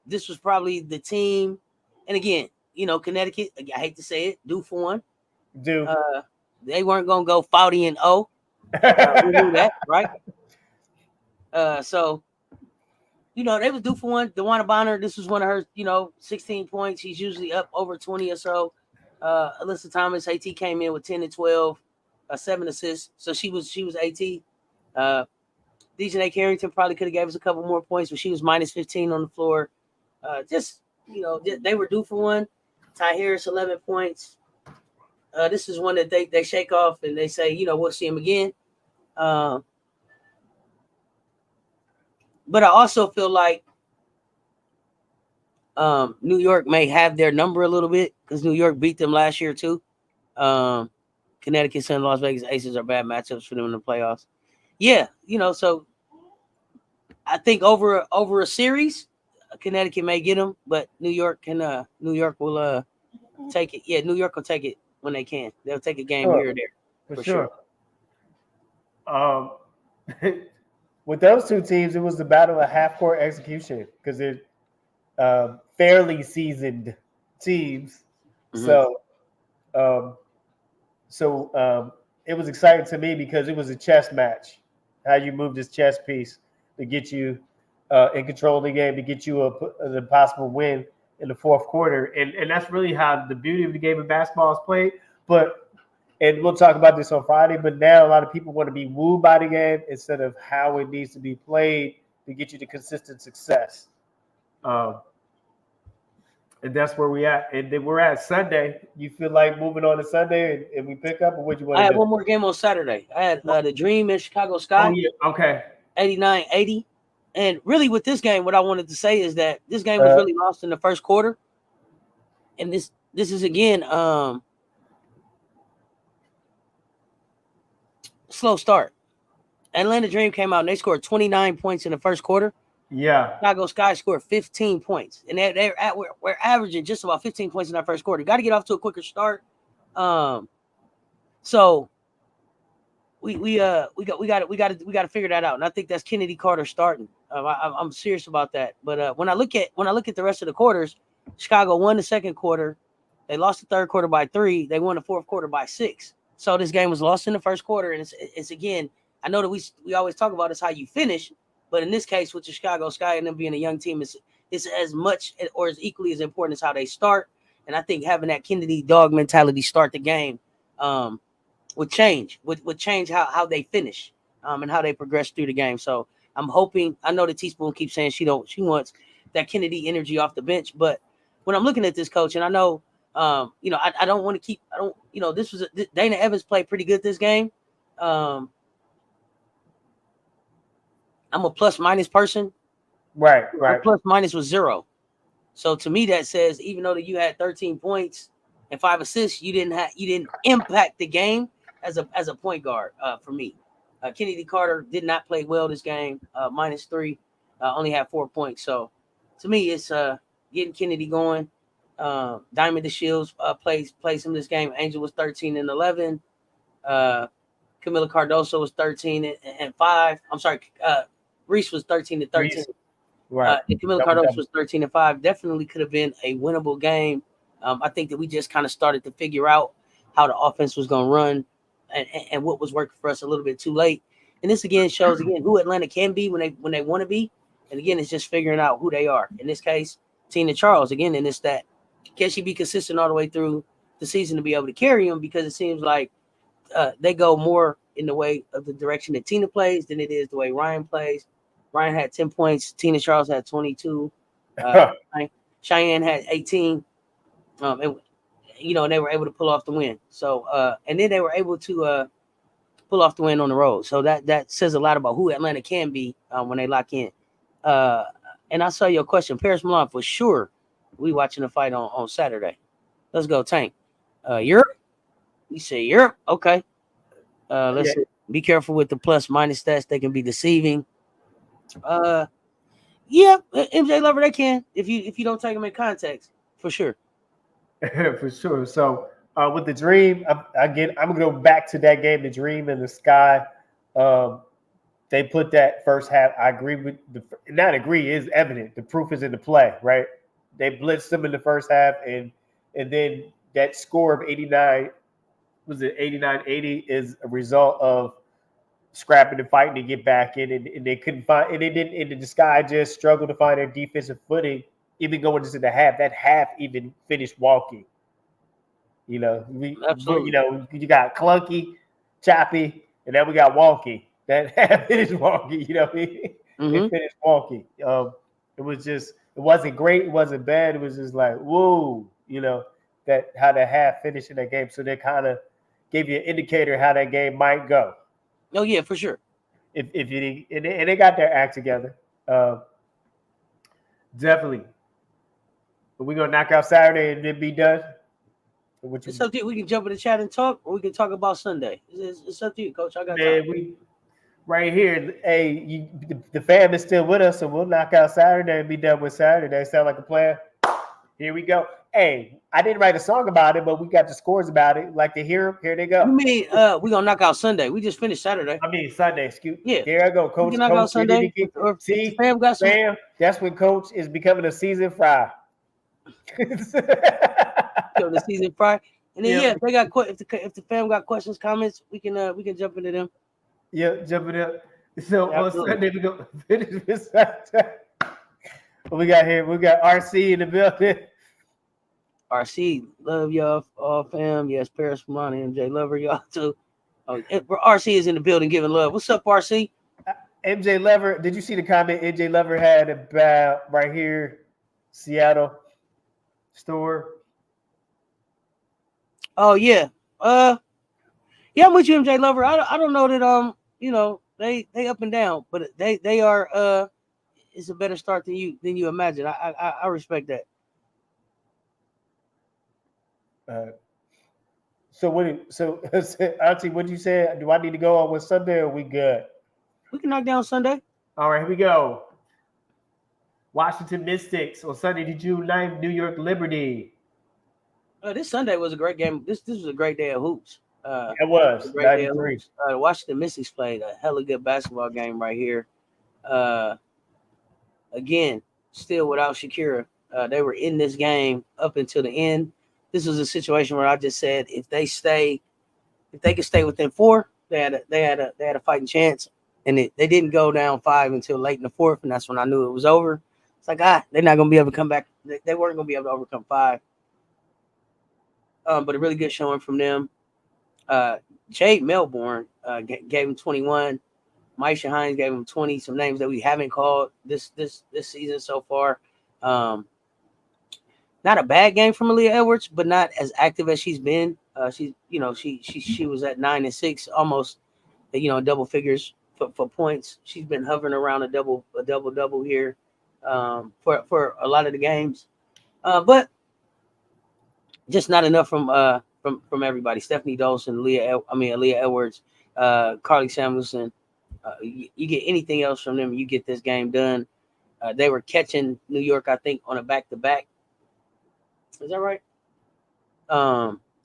This was probably the team. And again, Connecticut, I hate to say it, due for one. They weren't going to go 40-0. We knew that, right? So, they was due for one. DeWanna Bonner, this was one of her, 16 points. He's usually up over 20 or so. Alyssa Thomas, AT came in with 10 and 12, 7 assists. So she was AT. Dejanay Carrington probably could have gave us a couple more points, but she was minus 15 on the floor. They were due for one. Ty Harris, 11 points. This is one that they shake off and they say, we'll see him again. But I also feel like New York may have their number a little bit because New York beat them last year too. Connecticut and Las Vegas Aces are bad matchups for them in the playoffs. Yeah, so I think over a series, Connecticut may get them, but New York will take it. Yeah, New York will take it when they can. They'll take a game here or there. For sure. With those 2 teams, it was the battle of half-court execution because they're fairly seasoned teams. Mm-hmm. So it was exciting to me because it was a chess match. How you move this chess piece to get you in control of the game, to get you an possible win in the fourth quarter. And that's really how the beauty of the game of basketball is played. And we'll talk about this on Friday, but now a lot of people want to be wooed by the game instead of how it needs to be played to get you to consistent success. And that's where we at. And then we're at Sunday. You feel like moving on to Sunday and we pick up, or what you want to do? I had one more game on Saturday. I had the Dream in Chicago Sky. Oh, yeah. Okay. 89-80. And really with this game, what I wanted to say is that this game was really lost in the first quarter. And this is, again, slow start. Atlanta Dream came out and they scored 29 points in the first quarter. Yeah. Chicago Sky scored 15 points, and we're averaging just about 15 points in that first quarter. Got to get off to a quicker start. So we got to figure that out, and I think that's Kennedy Carter starting. I'm serious about that. But when I look at the rest of the quarters, Chicago won the second quarter, they lost the third quarter by 3, they won the fourth quarter by 6. So this game was lost in the first quarter, and it's again. I know that we always talk about is how you finish, but in this case with the Chicago Sky and them being a young team, it's as much or as equally as important as how they start. And I think having that Kennedy dog mentality start the game. Would change how they finish and how they progress through the game. So I'm hoping. I know that Teaspoon keeps saying she wants that Kennedy energy off the bench, but when I'm looking at this coach, and I know I don't want to keep. I don't this was Dana Evans played pretty good this game. I'm a plus minus person. Right. My plus minus was 0. So to me that says even though that you had 13 points and 5 assists, you didn't impact the game as a point guard for me. Kennedy Carter did not play well this game. -3, only had 4 points. So to me, it's getting Kennedy going. Diamond DeShields plays him this game. Angel was 13 and 11. Camila Cardoso was 13 and 5. I'm sorry, Reese was 13 and 13. Right. Camila Cardoso was 13 and 5. Definitely could have been a winnable game. I think that we just kind of started to figure out how the offense was going to run and what was working for us a little bit too late. And this again shows who Atlanta can be when they want to be. And again, it's just figuring out who they are. In this case, Tina Charles again, and it's that can she be consistent all the way through the season to be able to carry them, because it seems like they go more in the way of the direction that Tina plays than it is the way Ryan plays. Ryan had 10 points. Tina Charles had 22. Cheyenne had 18. And they were able to pull off the win. So and then they were able to pull off the win on the road. So that says a lot about who Atlanta can be when they lock in. And I saw your question, Paris Milan, for sure. We watching the fight on Saturday. Let's go, Tank. Europe? You say Europe? Okay. Let's see. Be careful with the plus minus stats. They can be deceiving. Yeah, MJ Lover, they can if you don't take them in context, for sure. For sure. So with the Dream, I'm gonna go back to that game, the Dream and the Sky. They put that first half. I agree with not agree is evident. The proof is in the play, right? They blitzed them in the first half, and then that score of 89 was it 89-80 is a result of scrapping and fighting to get back in, and they couldn't find, and they didn't. And the Sky just struggled to find their defensive footing, even going into the half. That half even finished walking. Absolutely. You got clunky, choppy, and then we got wonky. That half finished wonky. It finished wonky. It wasn't great. It wasn't bad. It was just like, whoa, that how the half finished in that game. So they kind of gave you an indicator how that game might go. Oh yeah, for sure. If they got their act together, definitely. But we're gonna knock out Saturday and then be done. It's up to you. We can jump in the chat and talk, or we can talk about Sunday. It's up to you, Coach. I got time. We right here. Hey, the fam is still with us, so we'll knock out Saturday and be done with Saturday. Sound like a plan? Here we go. Hey, I didn't write a song about it, but we got the scores about it. Like to hear them? Here they go. You mean we gonna knock out Sunday? We just finished Saturday. I mean Sunday. Excuse. Yeah. There I go, Coach. We can knock out Sunday. See, fam, that's when Coach is becoming a seasoned fry. The season fry. And then if they got if the fam got questions, comments, we can jump into them. Yeah, jumping up. So on Sunday we go finish this. What we got here? We got RC in the building. RC, love y'all, all fam. Yes, Paris Milani, MJ, lover y'all too. Oh, RC is in the building giving love. What's up, RC? MJ Lever, did you see the comment MJ Lever had about right here, Seattle store? Oh yeah, yeah, I'm with you, MJ Lover. I don't know that they up and down, but they are it's a better start than you imagine. I respect that. So Auntie, what you say? Do I need to go on with Sunday or we good? We can knock down Sunday. All right, here we go. Washington Mystics on Sunday, June 9th, New York Liberty. This Sunday was a great game. This was a great day of hoops. It was a great day of 93. hoops. Washington Mystics played a hella good basketball game right here. Again, still without Shakira. They were in this game up until the end. This was a situation where I just said if they could stay within 4, they had a fighting chance. And they didn't go down 5 until late in the 4th, and that's when I knew it was over. It's like they're not gonna be able to come back. They weren't gonna be able to overcome 5. But a really good showing from them. Jade Melbourne gave him 21. Maisha Hines gave him 20. Some names that we haven't called this season so far. Not a bad game from Aaliyah Edwards, but not as active as she's been. She was at 9 and 6, almost double figures for points. She's been hovering around a double here for a lot of the games, but just not enough from everybody. Stephanie Dolson, Aaliyah Edwards, Carly Samuelson. You get anything else from them, you get this game done. They were catching New York, I think, on a back-to-back. Is that right?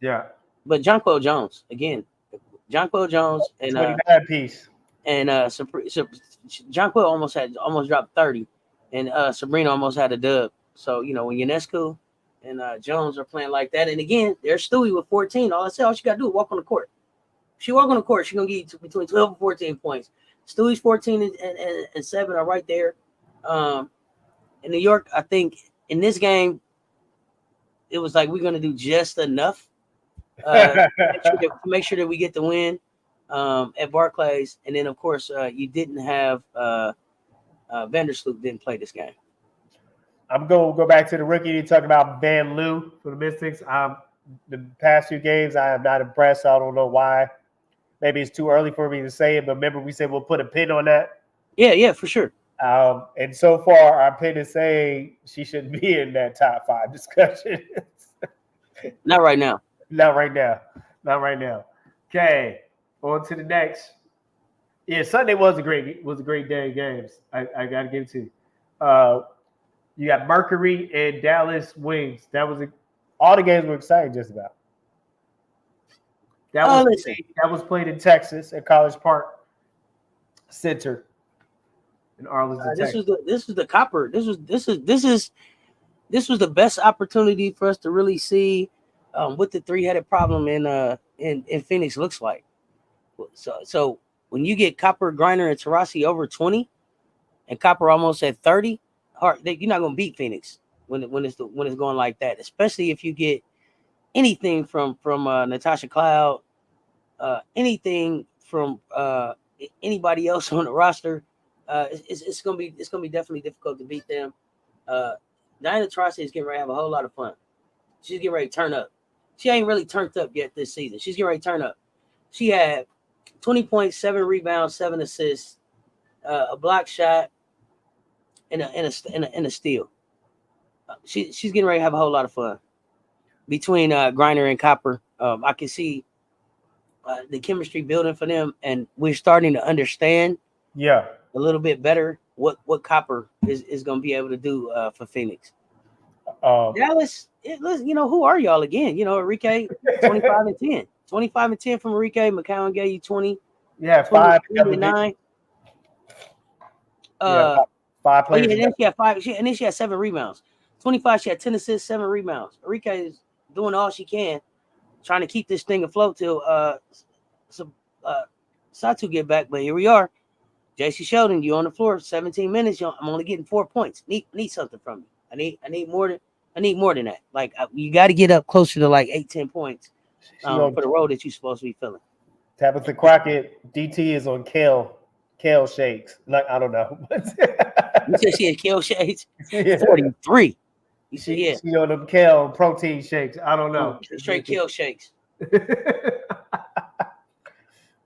Yeah. But Jonquel Jones again. Jonquel Jones and 29 piece. And Jonquel almost dropped 30, and Sabrina almost had a dub. So when Ionescu and Jones are playing like that, and again, there's Stewie with 14. All she got to do is walk on the court. She walk on the court, she's gonna get you between 12 and 14 points. Stewie's 14 and 7 are right there. In New York, I think in this game, it was like we're gonna do just enough to make sure that we get the win at Barclays. And then of course you didn't have Vandersloot didn't play this game. I'm going to go back to the rookie. You talking about Van Loo for the Mystics. The past few games, I am not impressed. I don't know why. Maybe it's too early for me to say it, but remember we said we'll put a pin on that. Yeah, for sure. And so far, our pin is saying she shouldn't be in that top 5 discussion. Not right now. Not right now. Okay, on to the next. Yeah, Sunday was a great day of games. I got to give it to you. You got Mercury and Dallas Wings. That was all the games were exciting just about. That was played in Texas at College Park Center in Arlington, Texas. This is the Copper. This was the best opportunity for us to really see what the 3-headed problem in Phoenix looks like. So when you get Copper, Griner, and Taurasi over 20, and Copper almost at 30, you're not gonna beat Phoenix when it's going like that. Especially if you get anything from Natasha Cloud, anything from anybody else on the roster. It's gonna be definitely difficult to beat them. Diana Taurasi is getting ready to have a whole lot of fun. She's getting ready to turn up. She ain't really turned up yet this season. She's getting ready to turn up. She had 20 points, 7 rebounds, 7 assists, a block shot, and a steal. She's getting ready to have a whole lot of fun. Between Griner and Copper, I can see the chemistry building for them, and we're starting to understand a little bit better what Copper is going to be able to do for Phoenix. Dallas, who are y'all again? Enrique, 25 and 10. 25 and 10 from Enrique. McCowan gave you 20. Yeah, 5 and 9. 5 players. And then she had 5. And then she had 7 rebounds. 25. She had 10 assists, 7 rebounds. Enrique is doing all she can, trying to keep this thing afloat till Satu get back. But here we are. JC Sheldon, you on the floor, 17 minutes. I'm only getting 4 points. Need something from you. I need more than that. Like you got to get up closer to like 8-10 points for the role that you're supposed to be filling. Tabitha Crockett, DT is on kale shakes. Like I don't know. You said she had kale shakes. 43. You said yeah. She on them kale protein shakes. I don't know. Straight kale shakes.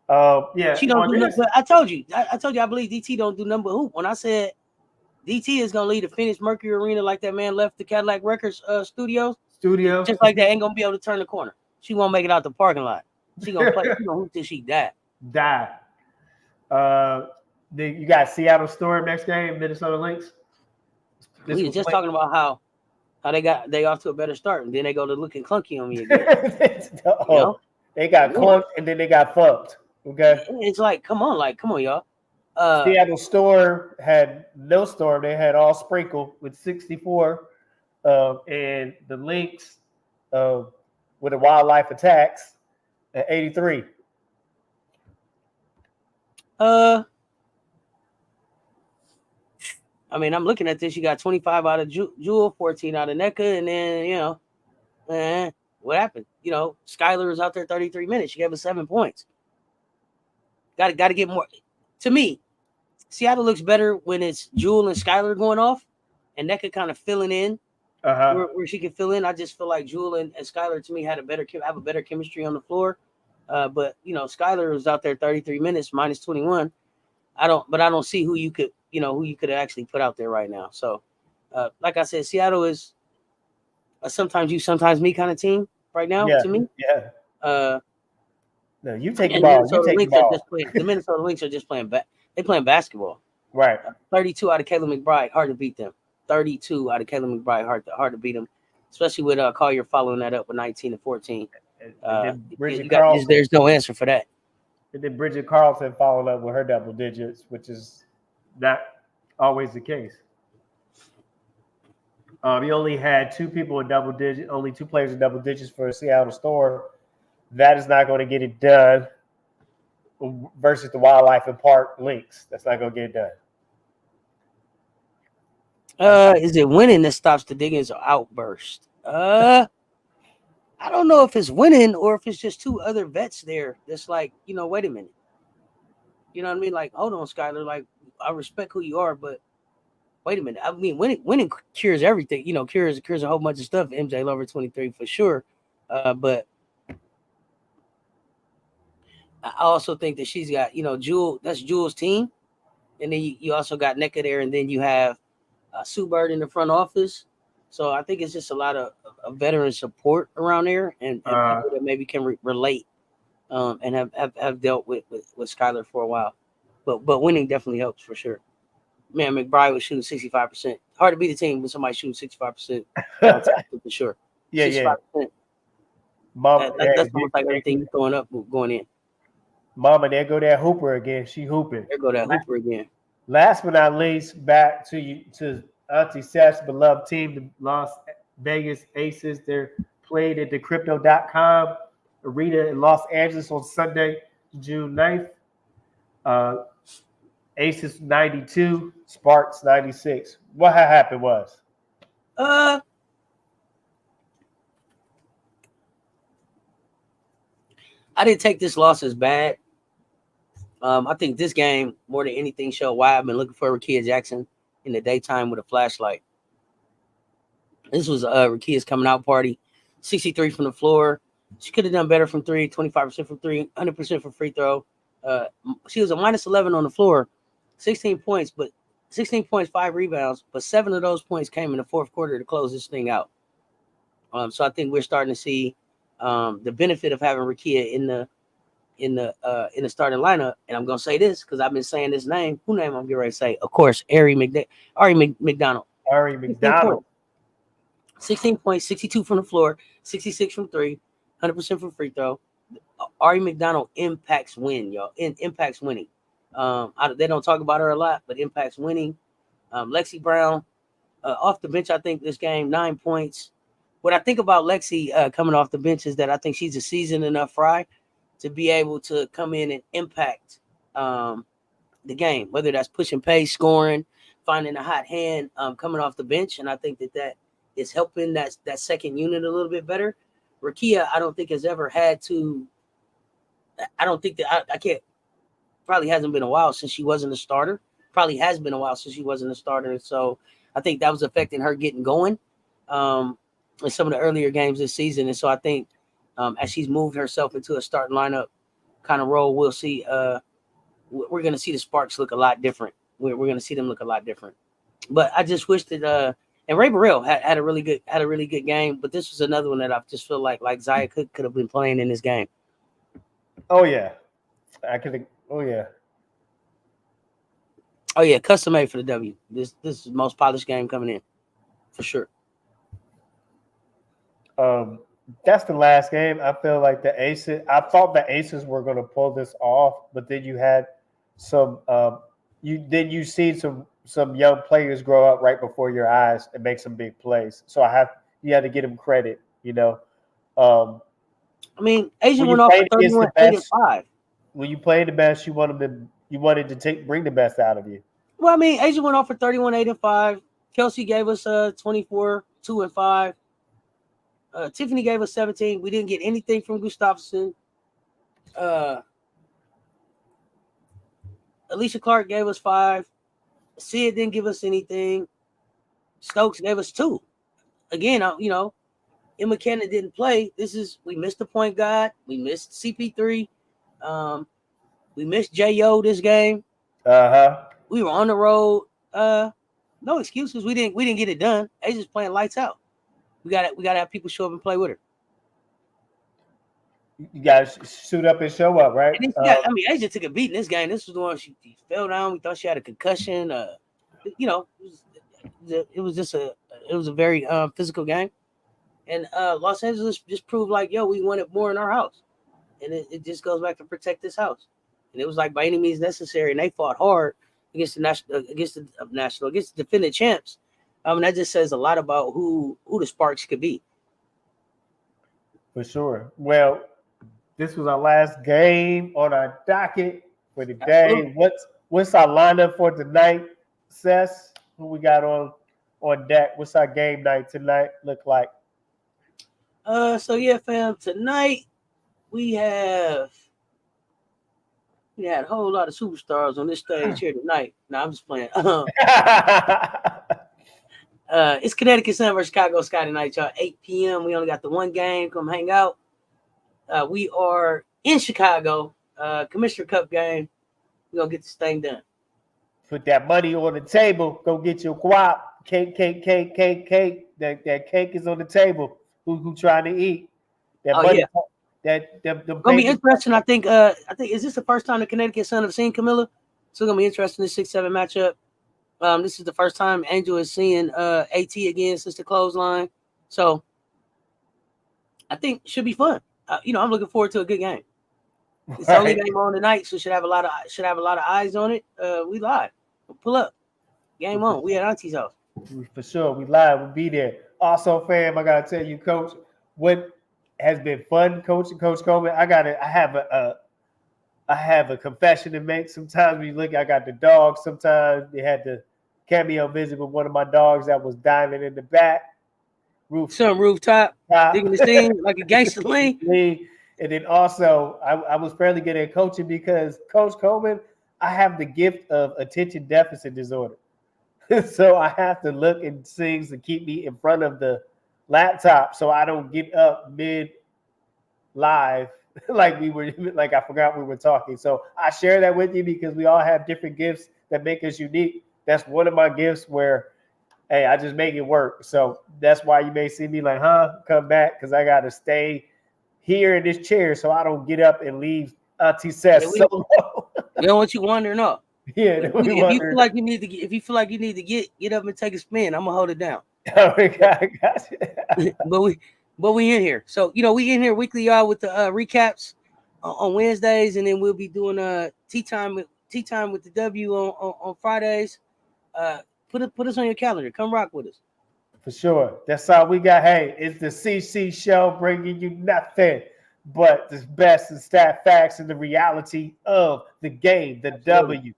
Yeah. She don't do nothing. I told you. I believe DT don't do nothing but hoop. When I said DT is gonna leave the Phoenix Mercury Arena like that man left the Cadillac Records studios, just like that, ain't gonna be able to turn the corner. She won't make it out the parking lot. She gonna play. She gonna hoop till she die. You got Seattle Storm next game, Minnesota Lynx. We were just talking about how they off to a better start, and then they go to looking clunky on me again. They got clunked and then they got fucked. Okay, it's like come on, y'all. Seattle Storm had no storm; they had all sprinkle with 64, and the Lynx with the wildlife attacks at 83. I mean, I'm looking at this. You got 25 out of Jewel, 14 out of NECA, and then what happened? Skylar was out there 33 minutes. She gave us 7 points. Got to get more. To me, Seattle looks better when it's Jewel and Skylar going off, and NECA kind of filling in where she can fill in. I just feel like Jewel and Skylar to me have a better chemistry on the floor. But Skylar was out there 33 minutes minus 21. I don't see who you could actually put out there right now. So, like I said, Seattle is a sometimes you, sometimes me kind of team right now to me. Yeah. No, you take the and ball. The Minnesota Lynx are just playing. They're playing basketball. Right. 32 out of Caleb McBride, hard to beat them. 32 out of Caleb McBride, hard to beat them, especially with Collier following that up with 19 and 14. There's no answer for that. And then Bridget Carlson followed up with her double digits, which is not always the case. You only had 2 people in double digits, only 2 players in double digits for Seattle Storm. That is not going to get it done versus the Wildlife and Park Lynx. That's not going to get it done. Is it winning that stops the Diggins outburst? I don't know if it's winning or if it's just 2 other vets there. That's like, wait a minute. You know what I mean? Like, hold on, Skylar. Like, I respect who you are, but wait a minute. I mean, winning cures everything. Cures a whole bunch of stuff. MJ Lover 23 for sure. But I also think that she's got, Jewel. That's Jewel's team, and then you also got NECA there, and then you have Sue Bird in the front office. So I think it's just a lot of veteran support around there, and people that maybe can relate and have dealt with Skylar for a while. But winning definitely helps for sure. Man, McBride was shooting 65%. Hard to beat a team when somebody shooting 65% for sure. Yeah, 65%. Yeah. That's almost like everything you're throwing up going in. Mama, there go that Hooper again. She hooping. There go that Hooper again. Last but not least, back to Auntie Seth's beloved team, the Las Vegas Aces. They're played at the Crypto.com arena in Los Angeles on Sunday, June 9th. Aces 92, Sparks 96. What happened was? I didn't take this loss as bad. I think this game, more than anything, showed why I've been looking for Rickea Jackson in the daytime with a flashlight. This was Rickea's coming out party. 63 from the floor. She could have done better from 3, 25% from 3, 100% from free throw. She was a minus 11 on the floor, 16 points, 5 rebounds, but 7 of those points came in the fourth quarter to close this thing out. So I think we're starting to see the benefit of having Rickea in the starting lineup. And I'm gonna say this because I've been saying this name. Who name I'm getting ready to say? Of course, Ari McDonald. 16 points, 62 from the floor, 66 from 3, 100% from free throw. Ari McDonald impacts win, y'all. Impacts winning. They don't talk about her a lot, but impacts winning. Lexi Brown off the bench. I think this game 9 points. What I think about Lexi coming off the bench is that I think she's a seasoned enough fry to be able to come in and impact the game, whether that's pushing pace, scoring, finding a hot hand, coming off the bench. And I think that is helping that second unit a little bit better. Rickea, I don't think has ever had to. I don't think that I can't. Probably hasn't been a while since she wasn't a starter. Probably has been a while since she wasn't a starter. So I think that was affecting her getting going in some of the earlier games this season. And so I think as she's moved herself into a starting lineup kind of role, we'll see. We're going to see the Sparks look a lot different. We're going to see them look a lot different. But I just wish that. And Ray Burrell had a really good game. But this was another one that I just feel like Zaya could have been playing in this game. Oh yeah, I could. Oh yeah. Oh yeah, custom made for the W. This is the most polished game coming in. for sure. That's the last game. I feel like the Aces. I thought the Aces were going to pull this off, but then you had some. You see some young players grow up right before your eyes and make some big plays. So you had to give them credit. Um, I mean, Asia when you went off for played against the 31, 8 and best, 5. when you played the best, you wanted to bring the best out of you. Well, I mean, Asia went off for 31, 8 and 5. Kelsey gave us 24, 2 and 5. Tiffany gave us 17. We didn't get anything from Gustafsson. Alicia Clark gave us 5. Sid didn't give us anything. Stokes gave us 2. Again, Emma Cannon didn't play. We missed the point guard. We missed CP3. We missed J.O. this game. We were on the road. No excuses. We didn't get it done. Asia's playing lights out. We gotta have people show up and play with her. You guys suit up and show up, right? Asia took a beat in this game. This was the one she fell down. We thought she had a concussion. It was a very physical game, and Los Angeles just proved like, we wanted more in our house, and it just goes back to protect this house. And it was like by any means necessary, and they fought hard against the defending champs. That just says a lot about who the Sparks could be. For sure. Well, this was our last game on our docket for the day. What's our lineup for tonight, Seth? Who we got on deck? What's our game night tonight look like? Fam, tonight we had a whole lot of superstars on this stage here tonight. No, I'm just playing. It's Connecticut Sun versus Chicago Sky tonight, y'all. 8 p.m. We only got the one game. Come hang out. We are in Chicago. Commissioner Cup game. We're going to get this thing done. Put that money on the table. Go get your guap. Cake. That cake is on the table. Who trying to eat? That money. Yeah. It's gonna be interesting. I think is this the first time the Connecticut Sun have seen Camilla? So it's gonna be interesting, this 6-7 matchup. This is the first time Angel is seeing AT again since the clothesline. So I think it should be fun. I'm looking forward to a good game. It's the only game on tonight, so should have a lot of eyes on it. We live. We'll pull up. Game on. We at Auntie's house. For sure. We live. We'll be there. Also, fam, I gotta tell you, Coach, what has been fun coaching Coach Coleman. I have a confession to make. Sometimes when you look, I got the dogs. Sometimes they had the cameo visit with one of my dogs that was diving in the back. Rooftop. Digging the scene like a gangster lean. And then also, I was fairly good at coaching because Coach Coleman, I have the gift of attention deficit disorder. So I have to look and things to keep me in front of the laptop so I don't get up mid live like I forgot we were talking. So I share that with you because we all have different gifts that make us unique. That's one of my gifts where, hey, I just make it work. So that's why you may see me like, come back, because I got to stay here in this chair so I don't get up and leave Auntie Seth solo. We don't want you wandering off. Yeah. If you feel like you need to get up and take a spin, I'm gonna hold it down. Oh my God, gotcha. but we in here. So we in here weekly, y'all, with the recaps on Wednesdays, and then we'll be doing tea time with the W on Fridays. Put us on your calendar. Come rock with us. For sure. That's all we got. Hey, it's the CC show bringing you nothing but the best and stat facts and the reality of the game, the W.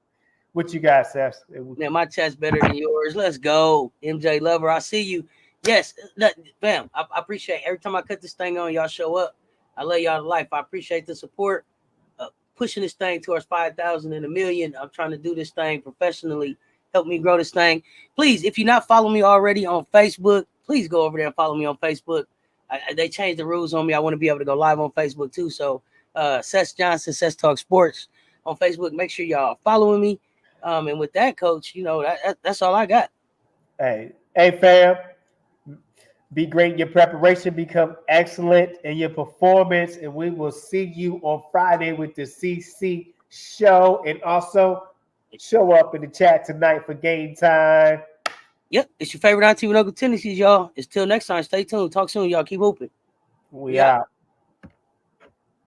What you got, Seth? Man, my chat's better than yours. Let's go. MJ Lover, I see you. Yes, fam, I appreciate every time I cut this thing on, y'all show up. I love y'all to life. I appreciate the support. Pushing this thing towards 5,000 and 1 million. I'm trying to do this thing professionally. Help me grow this thing. Please, if you're not following me already on Facebook, please go over there and follow me on Facebook. They changed the rules on me. I want to be able to go live on Facebook too. So Seth Johnson, Seth Talk Sports on Facebook. Make sure y'all are following me. And with that, Coach, that's all I got. Hey, fam. Be great in your preparation. Become excellent in your performance. And we will see you on Friday with the CC show. And also show up in the chat tonight for game time. Yep, it's your favorite auntie with Uncle Tendencies, y'all. Until next time, stay tuned. Talk soon, y'all. Keep hooping. We out.